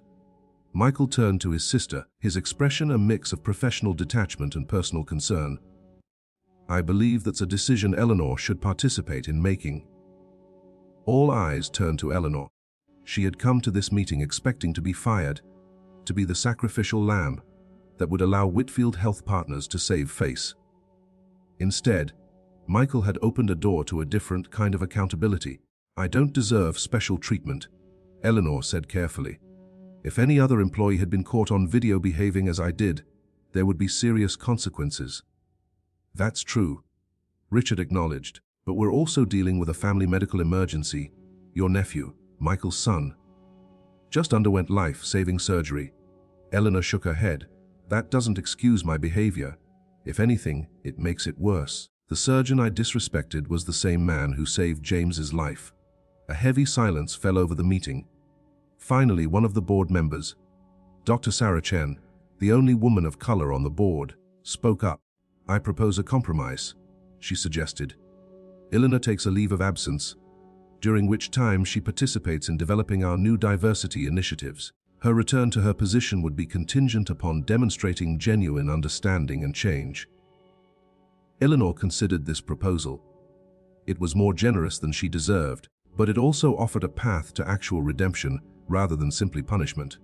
Michael turned to his sister, his expression a mix of professional detachment and personal concern. I believe that's a decision Eleanor should participate in making. All eyes turned to Eleanor. She had come to this meeting expecting to be fired, to be the sacrificial lamb that would allow Whitfield Health Partners to save face. Instead, Michael had opened a door to a different kind of accountability. I don't deserve special treatment, Eleanor said carefully. If any other employee had been caught on video behaving as I did, there would be serious consequences. That's true, Richard acknowledged, but we're also dealing with a family medical emergency. Your nephew, Michael's son, just underwent life-saving surgery. Eleanor shook her head. That doesn't excuse my behavior. If anything, it makes it worse. The surgeon I disrespected was the same man who saved James's life. A heavy silence fell over the meeting. Finally, one of the board members, Dr. Sarah Chen, the only woman of color on the board, spoke up. I propose a compromise, she suggested. Eleanor takes a leave of absence, during which time she participates in developing our new diversity initiatives. Her return to her position would be contingent upon demonstrating genuine understanding and change. Eleanor considered this proposal. It was more generous than she deserved, but it also offered a path to actual redemption rather than simply punishment.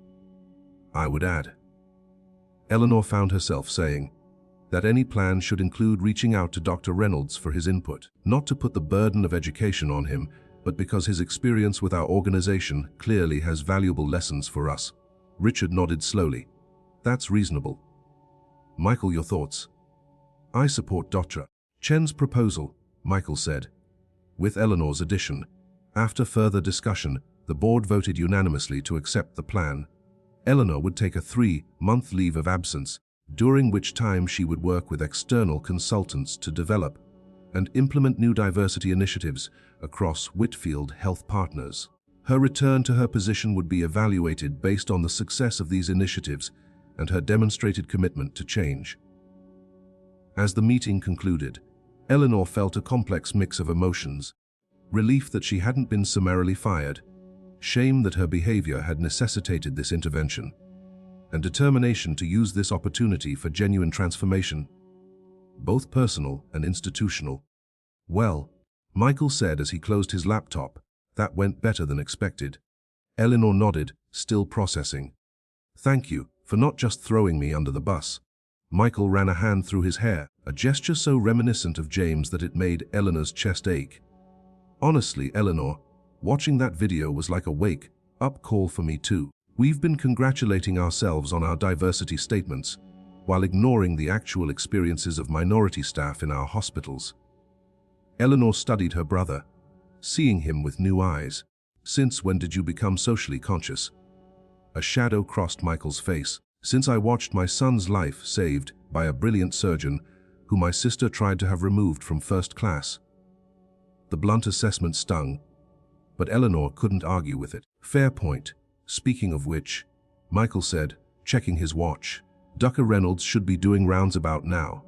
I would add. Eleanor found herself saying that any plan should include reaching out to Dr. Reynolds for his input, not to put the burden of education on him, but because his experience with our organization clearly has valuable lessons for us. Richard nodded slowly. That's reasonable. Michael, your thoughts? I support Dr. Chen's proposal, Michael said. With Eleanor's addition, after further discussion, the board voted unanimously to accept the plan. Eleanor would take a 3-month leave of absence, during which time she would work with external consultants to develop and implement new diversity initiatives across Whitfield Health Partners. Her return to her position would be evaluated based on the success of these initiatives and her demonstrated commitment to change. As the meeting concluded, Eleanor felt a complex mix of emotions: relief that she hadn't been summarily fired, shame that her behavior had necessitated this intervention, and determination to use this opportunity for genuine transformation, both personal and institutional. Well, Michael said as he closed his laptop, that went better than expected. Eleanor nodded, still processing. Thank you for not just throwing me under the bus. Michael ran a hand through his hair, a gesture so reminiscent of James that it made Eleanor's chest ache. Honestly, Eleanor, watching that video was like a wake-up call for me too. We've been congratulating ourselves on our diversity statements, while ignoring the actual experiences of minority staff in our hospitals. Eleanor studied her brother, seeing him with new eyes. Since when did you become socially conscious? A shadow crossed Michael's face. Since I watched my son's life saved by a brilliant surgeon who my sister tried to have removed from first class. The blunt assessment stung, but Eleanor couldn't argue with it. Fair point. Speaking of which, Michael said, checking his watch, Dr. Reynolds should be doing rounds about now.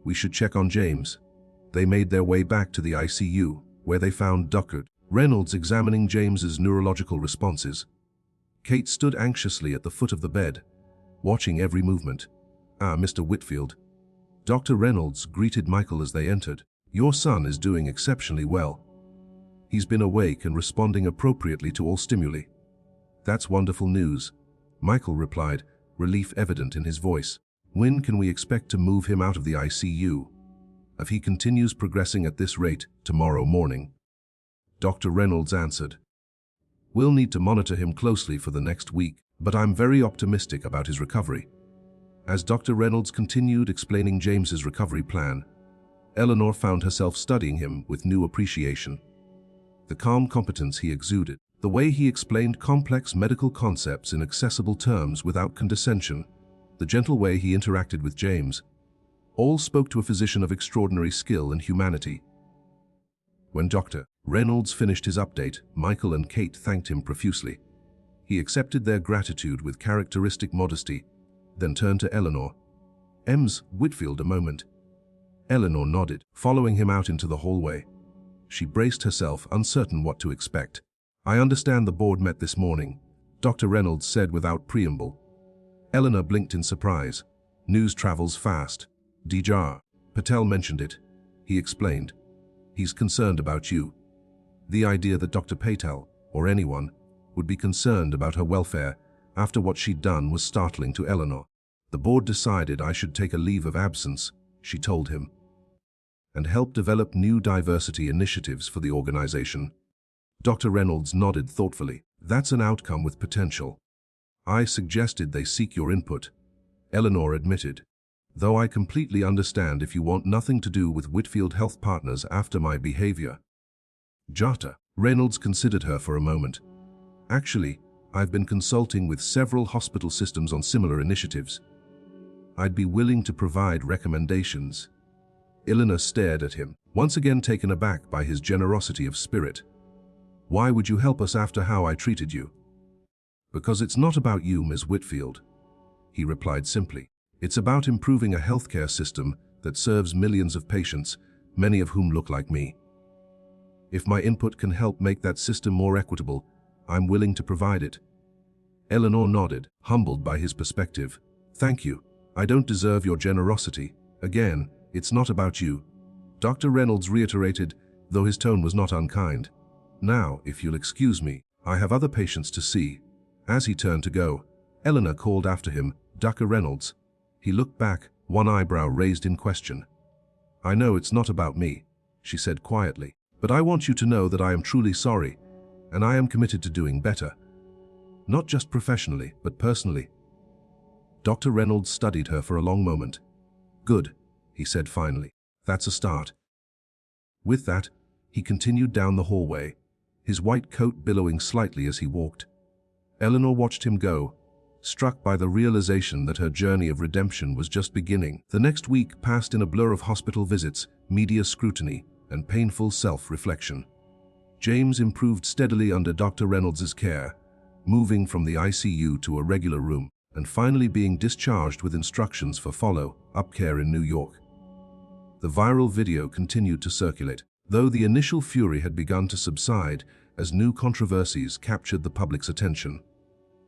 We should check on James. They made their way back to the ICU, where they found Dr. Reynolds examining James's neurological responses. Kate stood anxiously at the foot of the bed, watching every movement. Mr. Whitfield. Dr. Reynolds greeted Michael as they entered. Your son is doing exceptionally well. He's been awake and responding appropriately to all stimuli. That's wonderful news, Michael replied, relief evident in his voice. When can we expect to move him out of the ICU? If he continues progressing at this rate, tomorrow morning. Dr. Reynolds answered. We'll need to monitor him closely for the next week, but I'm very optimistic about his recovery. As Dr. Reynolds continued explaining James's recovery plan, Eleanor found herself studying him with new appreciation. The calm competence he exuded, the way he explained complex medical concepts in accessible terms without condescension, the gentle way he interacted with James, all spoke to a physician of extraordinary skill and humanity. When Dr. Reynolds finished his update. Michael and Kate thanked him profusely. He accepted their gratitude with characteristic modesty, then turned to Eleanor. "Ms. Whitfield, a moment." Eleanor nodded, following him out into the hallway. She braced herself, uncertain what to expect. "I understand the board met this morning," Dr. Reynolds said without preamble. Eleanor blinked in surprise. "News travels fast. Dr. Patel mentioned it." He explained. "He's concerned about you." The idea that Dr. Patel, or anyone, would be concerned about her welfare after what she'd done was startling to Eleanor. "The board decided I should take a leave of absence," she told him, "and help develop new diversity initiatives for the organization." Dr. Reynolds nodded thoughtfully. "That's an outcome with potential. I suggested they seek your input," Eleanor admitted, "though I completely understand if you want nothing to do with Whitfield Health Partners after my behavior." Jata. Reynolds considered her for a moment. "Actually, I've been consulting with several hospital systems on similar initiatives. I'd be willing to provide recommendations." Eleanor stared at him, once again taken aback by his generosity of spirit. "Why would you help us after how I treated you?" "Because it's not about you, Ms. Whitfield," he replied simply. "It's about improving a healthcare system that serves millions of patients, many of whom look like me. If my input can help make that system more equitable, I'm willing to provide it." Eleanor nodded, humbled by his perspective. "Thank you. I don't deserve your generosity. Again, it's not about you," Dr. Reynolds reiterated, though his tone was not unkind. "Now, if you'll excuse me, I have other patients to see." As he turned to go, Eleanor called after him, "Dr. Reynolds." He looked back, one eyebrow raised in question. "I know it's not about me," she said quietly, "but I want you to know that I am truly sorry, and I am committed to doing better. Not just professionally, but personally." Dr. Reynolds studied her for a long moment. "Good," he said finally. "That's a start." With that, he continued down the hallway, his white coat billowing slightly as he walked. Eleanor watched him go, struck by the realization that her journey of redemption was just beginning. The next week passed in a blur of hospital visits, media scrutiny, and painful self-reflection. James improved steadily under Dr. Reynolds' care, moving from the ICU to a regular room, and finally being discharged with instructions for follow-up care in New York. The viral video continued to circulate, though the initial fury had begun to subside as new controversies captured the public's attention.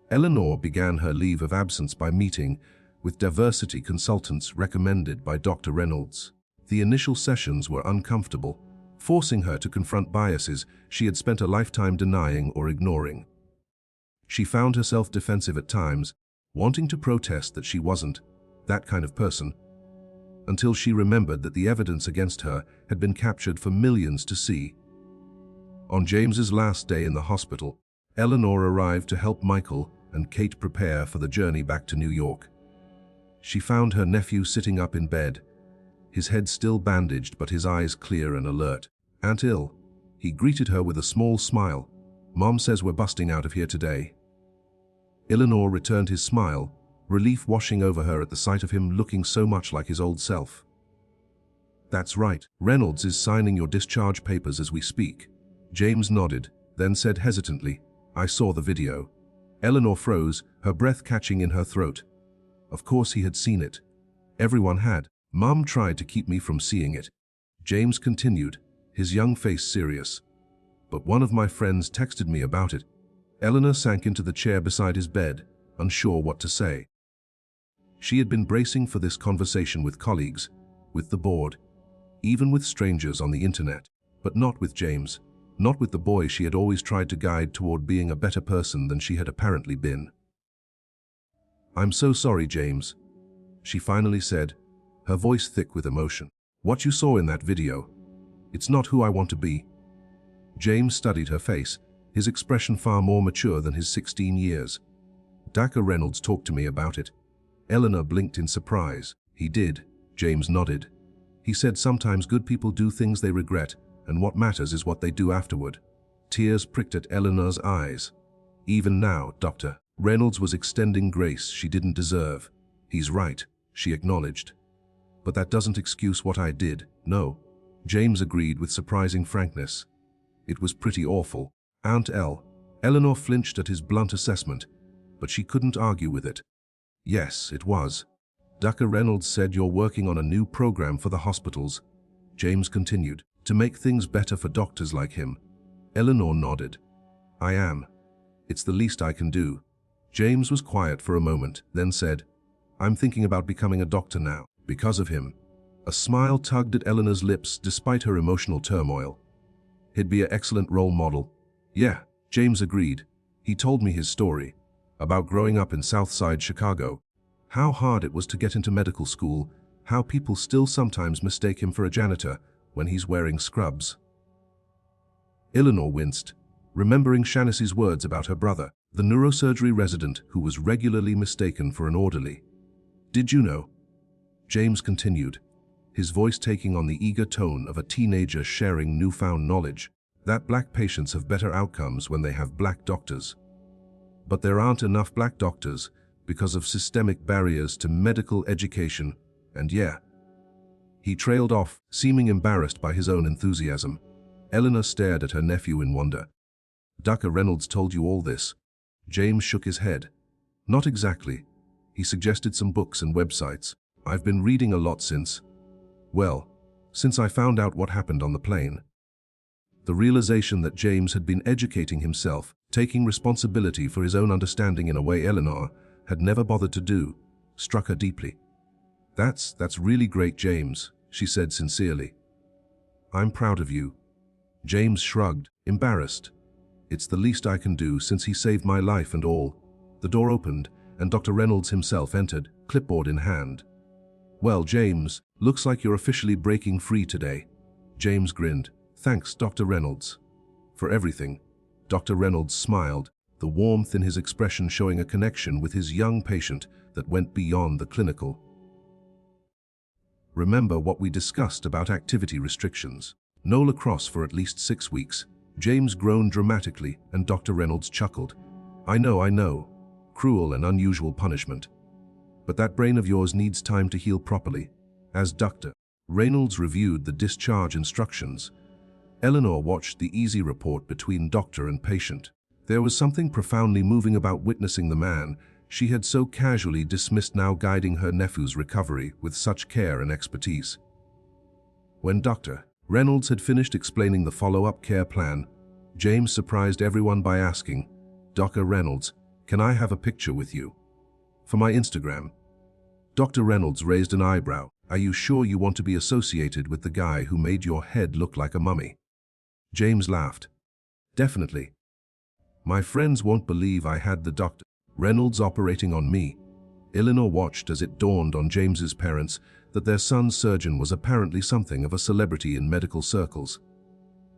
Eleanor began her leave of absence by meeting with diversity consultants recommended by Dr. Reynolds. The initial sessions were uncomfortable, forcing her to confront biases she had spent a lifetime denying or ignoring. She found herself defensive at times, wanting to protest that she wasn't that kind of person, until she remembered that the evidence against her had been captured for millions to see. On James's last day in the hospital, Eleanor arrived to help Michael and Kate prepare for the journey back to New York. She found her nephew sitting up in bed, his head still bandaged but his eyes clear and alert. "Aunt ill?" He greeted her with a small smile. "Mom says we're busting out of here today." Eleanor returned his smile, relief washing over her at the sight of him looking so much like his old self. "That's right. Reynolds is signing your discharge papers as we speak." James nodded, then said hesitantly, "I saw the video." Eleanor froze, her breath catching in her throat. Of course he had seen it. Everyone had. "Mom tried to keep me from seeing it," James continued, his young face serious. "But one of my friends texted me about it." Eleanor sank into the chair beside his bed, unsure what to say. She had been bracing for this conversation with colleagues, with the board, even with strangers on the internet, but not with James, not with the boy she had always tried to guide toward being a better person than she had apparently been. "I'm so sorry, James," she finally said, her voice thick with emotion. "What you saw in that video, it's not who I want to be." James studied her face, his expression far more mature than his 16 years. "Dr. Reynolds talked to me about it." Eleanor blinked in surprise. "He did," James nodded. "He said sometimes good people do things they regret, and what matters is what they do afterward." Tears pricked at Eleanor's eyes. Even now, Dr. Reynolds was extending grace she didn't deserve. "He's right," she acknowledged. "But that doesn't excuse what I did." "No," James agreed with surprising frankness. It was pretty awful. Aunt Eleanor flinched at his blunt assessment, but she couldn't argue with it. Yes, it was. Dr. Reynolds said you're working on a new program for the hospitals. James continued, to make things better for doctors like him. Eleanor nodded. I am. It's the least I can do. James was quiet for a moment, then said, I'm thinking about becoming a doctor now, because of him. A smile tugged at Eleanor's lips despite her emotional turmoil. He'd be an excellent role model. Yeah, James agreed. He told me his story, about growing up in Southside Chicago, how hard it was to get into medical school, how people still sometimes mistake him for a janitor when he's wearing scrubs. Eleanor winced, remembering Shanice's words about her brother, the neurosurgery resident who was regularly mistaken for an orderly. Did you know? James continued, his voice taking on the eager tone of a teenager sharing newfound knowledge, that black patients have better outcomes when they have black doctors. But there aren't enough black doctors because of systemic barriers to medical education, and yeah. He trailed off, seeming embarrassed by his own enthusiasm. Eleanor stared at her nephew in wonder. Dr. Reynolds told you all this? James shook his head. Not exactly. He suggested some books and websites. I've been reading a lot since I found out what happened on the plane. The realization that James had been educating himself, taking responsibility for his own understanding in a way Eleanor had never bothered to do, struck her deeply. That's really great, James, she said sincerely. I'm proud of you. James shrugged, embarrassed. It's the least I can do since he saved my life and all. The door opened, and Dr. Reynolds himself entered, clipboard in hand. Well, James, looks like you're officially breaking free today. James grinned. Thanks, Dr. Reynolds. For everything. Dr. Reynolds smiled, the warmth in his expression showing a connection with his young patient that went beyond the clinical. Remember what we discussed about activity restrictions. No lacrosse for at least 6 weeks. James groaned dramatically, and Dr. Reynolds chuckled. I know. Cruel and unusual punishment. But that brain of yours needs time to heal properly. As Dr. Reynolds reviewed the discharge instructions, Eleanor watched the easy report between doctor and patient. There was something profoundly moving about witnessing the man she had so casually dismissed now guiding her nephew's recovery with such care and expertise. When Dr. Reynolds had finished explaining the follow-up care plan, James surprised everyone by asking, Dr. Reynolds, can I have a picture with you? For my Instagram. Dr. Reynolds raised an eyebrow. Are you sure you want to be associated with the guy who made your head look like a mummy? James laughed. Definitely. My friends won't believe I had the Dr. Reynolds operating on me. Eleanor watched as it dawned on James's parents that their son's surgeon was apparently something of a celebrity in medical circles.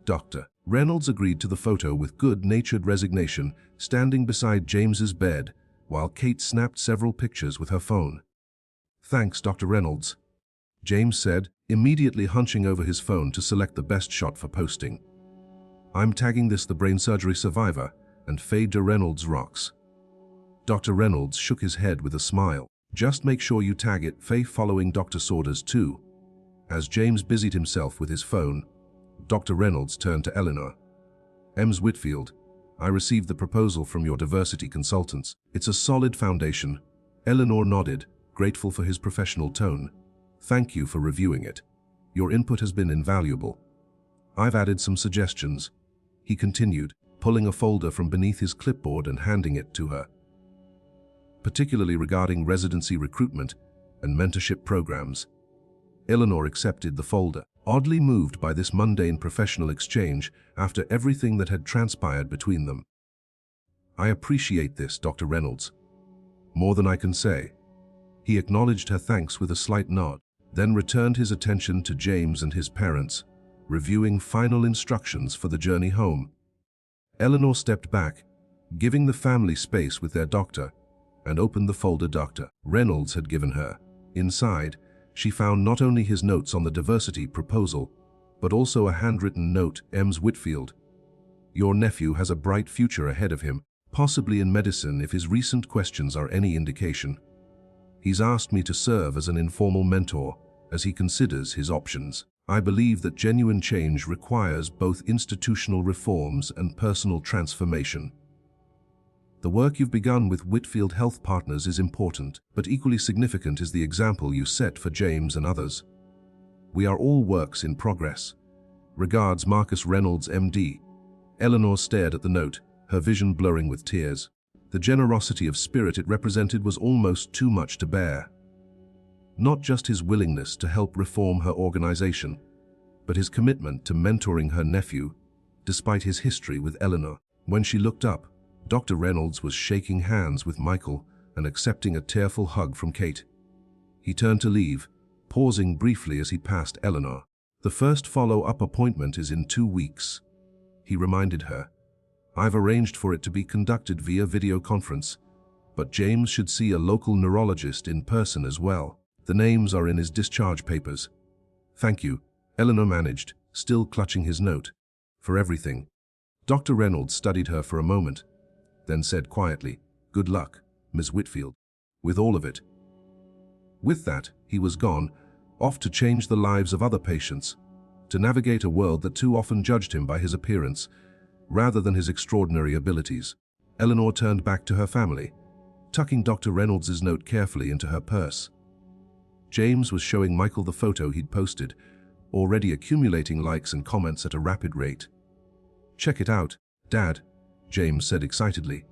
Dr. Reynolds agreed to the photo with good-natured resignation, standing beside James's bed, while Kate snapped several pictures with her phone. Thanks, Dr. Reynolds, James said, immediately hunching over his phone to select the best shot for posting. I'm tagging this the brain surgery survivor, and Faye de Reynolds rocks. Dr. Reynolds shook his head with a smile. Just make sure you tag it Faye following Dr. Saunders too. As James busied himself with his phone, Dr. Reynolds turned to Eleanor. Ms. Whitfield, I received the proposal from your diversity consultants. It's a solid foundation. Eleanor nodded, grateful for his professional tone. Thank you for reviewing it. Your input has been invaluable. I've added some suggestions, he continued, pulling a folder from beneath his clipboard and handing it to her. Particularly regarding residency recruitment and mentorship programs. Eleanor accepted the folder, oddly moved by this mundane professional exchange after everything that had transpired between them. I appreciate this, Dr. Reynolds. More than I can say. He acknowledged her thanks with a slight nod, then returned his attention to James and his parents, reviewing final instructions for the journey home. Eleanor stepped back, giving the family space with their doctor, and opened the folder Dr. Reynolds had given her. Inside, she found not only his notes on the diversity proposal, but also a handwritten note, Ms. Whitfield. Your nephew has a bright future ahead of him, possibly in medicine if his recent questions are any indication. He's asked me to serve as an informal mentor as he considers his options. I believe that genuine change requires both institutional reforms and personal transformation. The work you've begun with Whitfield Health Partners is important, but equally significant is the example you set for James and others. We are all works in progress. Regards, Marcus Reynolds, MD. Eleanor stared at the note, her vision blurring with tears. The generosity of spirit it represented was almost too much to bear. Not just his willingness to help reform her organization, but his commitment to mentoring her nephew, despite his history with Eleanor. When she looked up, Dr. Reynolds was shaking hands with Michael and accepting a tearful hug from Kate. He turned to leave, pausing briefly as he passed Eleanor. The first follow-up appointment is in 2 weeks, he reminded her. I've arranged for it to be conducted via video conference, but James should see a local neurologist in person as well. The names are in his discharge papers. Thank you, Eleanor managed, still clutching his note, for everything. Dr. Reynolds studied her for a moment, then said quietly, "Good luck, Ms. Whitfield, with all of it." With that, he was gone, off to change the lives of other patients, to navigate a world that too often judged him by his appearance, rather than his extraordinary abilities. Eleanor turned back to her family, tucking Dr. Reynolds' note carefully into her purse. James was showing Michael the photo he'd posted, already accumulating likes and comments at a rapid rate. "Check it out, Dad," James said excitedly.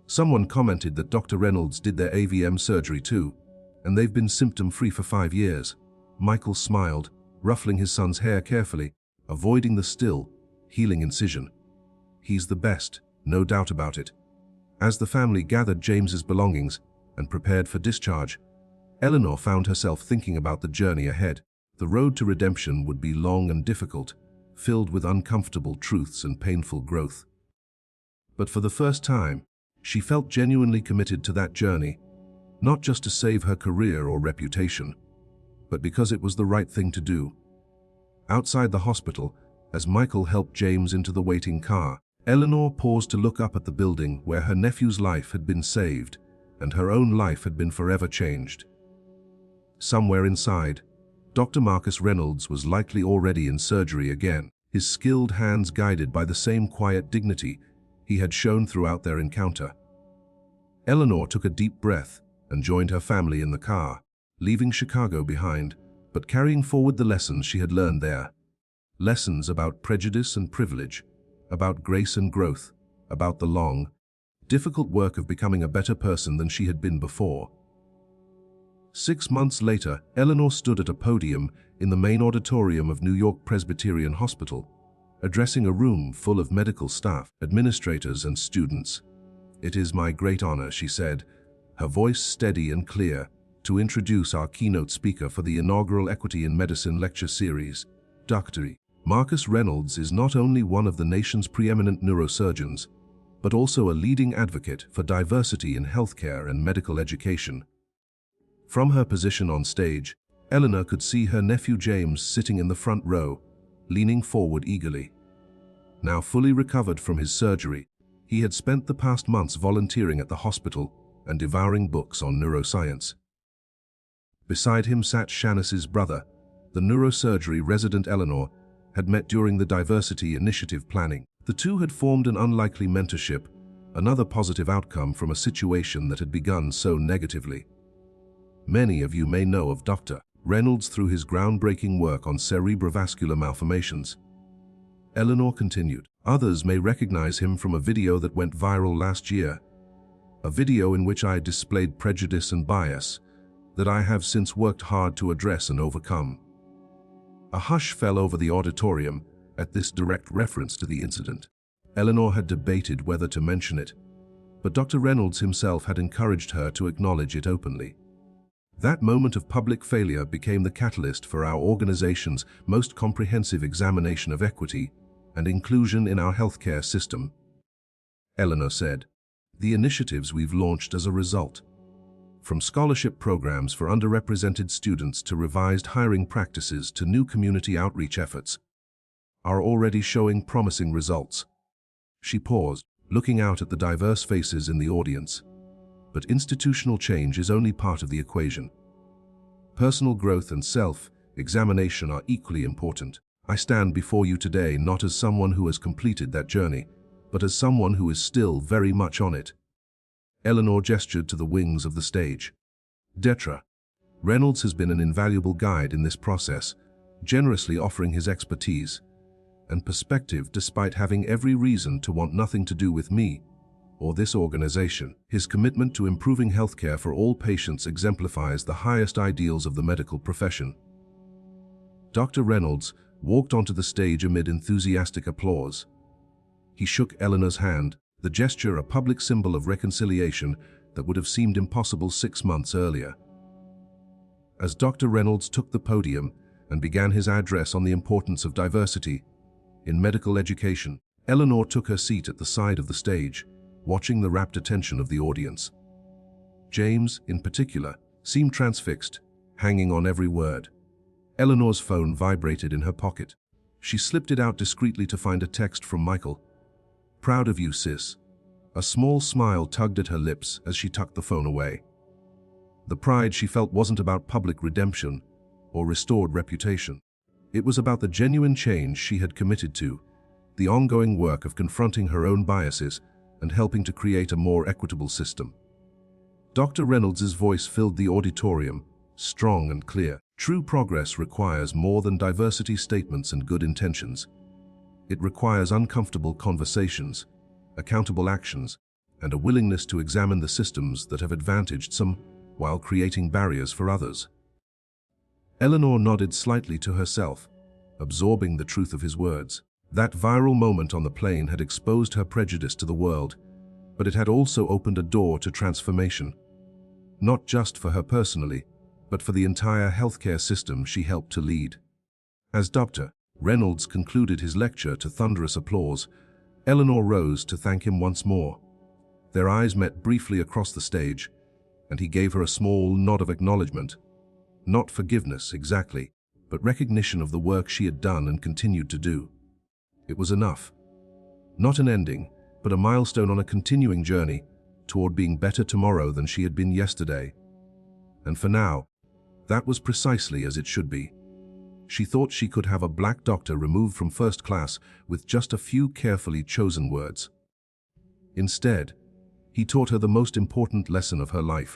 "Someone commented that Dr. Reynolds did their AVM surgery too, and they've been symptom-free for 5 years. Michael smiled, ruffling his son's hair carefully, avoiding the still, healing incision. "He's the best, no doubt about it." As the family gathered James's belongings and prepared for discharge, Eleanor found herself thinking about the journey ahead. The road to redemption would be long and difficult, filled with uncomfortable truths and painful growth. But for the first time, she felt genuinely committed to that journey, not just to save her career or reputation, but because it was the right thing to do. Outside the hospital, as Michael helped James into the waiting car, Eleanor paused to look up at the building where her nephew's life had been saved and her own life had been forever changed. Somewhere inside, Dr. Marcus Reynolds was likely already in surgery again, his skilled hands guided by the same quiet dignity he had shown throughout their encounter. Eleanor took a deep breath and joined her family in the car, leaving Chicago behind, but carrying forward the lessons she had learned there. Lessons about prejudice and privilege, about grace and growth, about the long, difficult work of becoming a better person than she had been before. 6 months later, Eleanor stood at a podium in the main auditorium of New York Presbyterian Hospital, addressing a room full of medical staff, administrators, and students. "It is my great honor," she said, her voice steady and clear, "to introduce our keynote speaker for the inaugural Equity in Medicine lecture series, Dr. Marcus Reynolds is not only one of the nation's preeminent neurosurgeons, but also a leading advocate for diversity in healthcare and medical education." From her position on stage, Eleanor could see her nephew James sitting in the front row, leaning forward eagerly. Now fully recovered from his surgery, he had spent the past months volunteering at the hospital and devouring books on neuroscience. Beside him sat Shanice's brother, the neurosurgery resident Eleanor had met during the diversity initiative planning. The two had formed an unlikely mentorship, another positive outcome from a situation that had begun so negatively. Many of you may know of Dr. Reynolds through his groundbreaking work on cerebrovascular malformations. Eleanor continued. Others may recognize him from a video that went viral last year, a video in which I displayed prejudice and bias that I have since worked hard to address and overcome. A hush fell over the auditorium at this direct reference to the incident. Eleanor had debated whether to mention it, but Dr. Reynolds himself had encouraged her to acknowledge it openly. That moment of public failure became the catalyst for our organization's most comprehensive examination of equity and inclusion in our healthcare system. Eleanor said, "The initiatives we've launched as a result, from scholarship programs for underrepresented students to revised hiring practices to new community outreach efforts, are already showing promising results." She paused, looking out at the diverse faces in the audience. But institutional change is only part of the equation. Personal growth and examination are equally important. I stand before you today not as someone who has completed that journey, but as someone who is still very much on it." Eleanor gestured to the wings of the stage. "Detra, Reynolds has been an invaluable guide in this process, generously offering his expertise and perspective despite having every reason to want nothing to do with me or this organization. His commitment to improving healthcare for all patients exemplifies the highest ideals of the medical profession." Dr. Reynolds walked onto the stage amid enthusiastic applause. He shook Eleanor's hand, the gesture a public symbol of reconciliation that would have seemed impossible 6 months earlier. As Dr. Reynolds took the podium and began his address on the importance of diversity in medical education, Eleanor took her seat at the side of the stage, watching the rapt attention of the audience. James, in particular, seemed transfixed, hanging on every word. Eleanor's phone vibrated in her pocket. She slipped it out discreetly to find a text from Michael. "Proud of you, sis." A small smile tugged at her lips as she tucked the phone away. The pride she felt wasn't about public redemption or restored reputation. It was about the genuine change she had committed to, the ongoing work of confronting her own biases and helping to create a more equitable system. Dr. Reynolds' voice filled the auditorium, strong and clear. True progress requires more than diversity statements and good intentions. It requires uncomfortable conversations, accountable actions, and a willingness to examine the systems that have advantaged some while creating barriers for others. Eleanor nodded slightly to herself, absorbing the truth of his words. That viral moment on the plane had exposed her prejudice to the world, but it had also opened a door to transformation. Not just for her personally, but for the entire healthcare system she helped to lead. As Dr. Reynolds concluded his lecture to thunderous applause, Eleanor rose to thank him once more. Their eyes met briefly across the stage, and he gave her a small nod of acknowledgement. Not forgiveness, exactly, but recognition of the work she had done and continued to do. It was enough. Not an ending, but a milestone on a continuing journey toward being better tomorrow than she had been yesterday. And for now, that was precisely as it should be. She thought she could have a black doctor removed from first class with just a few carefully chosen words. Instead, he taught her the most important lesson of her life.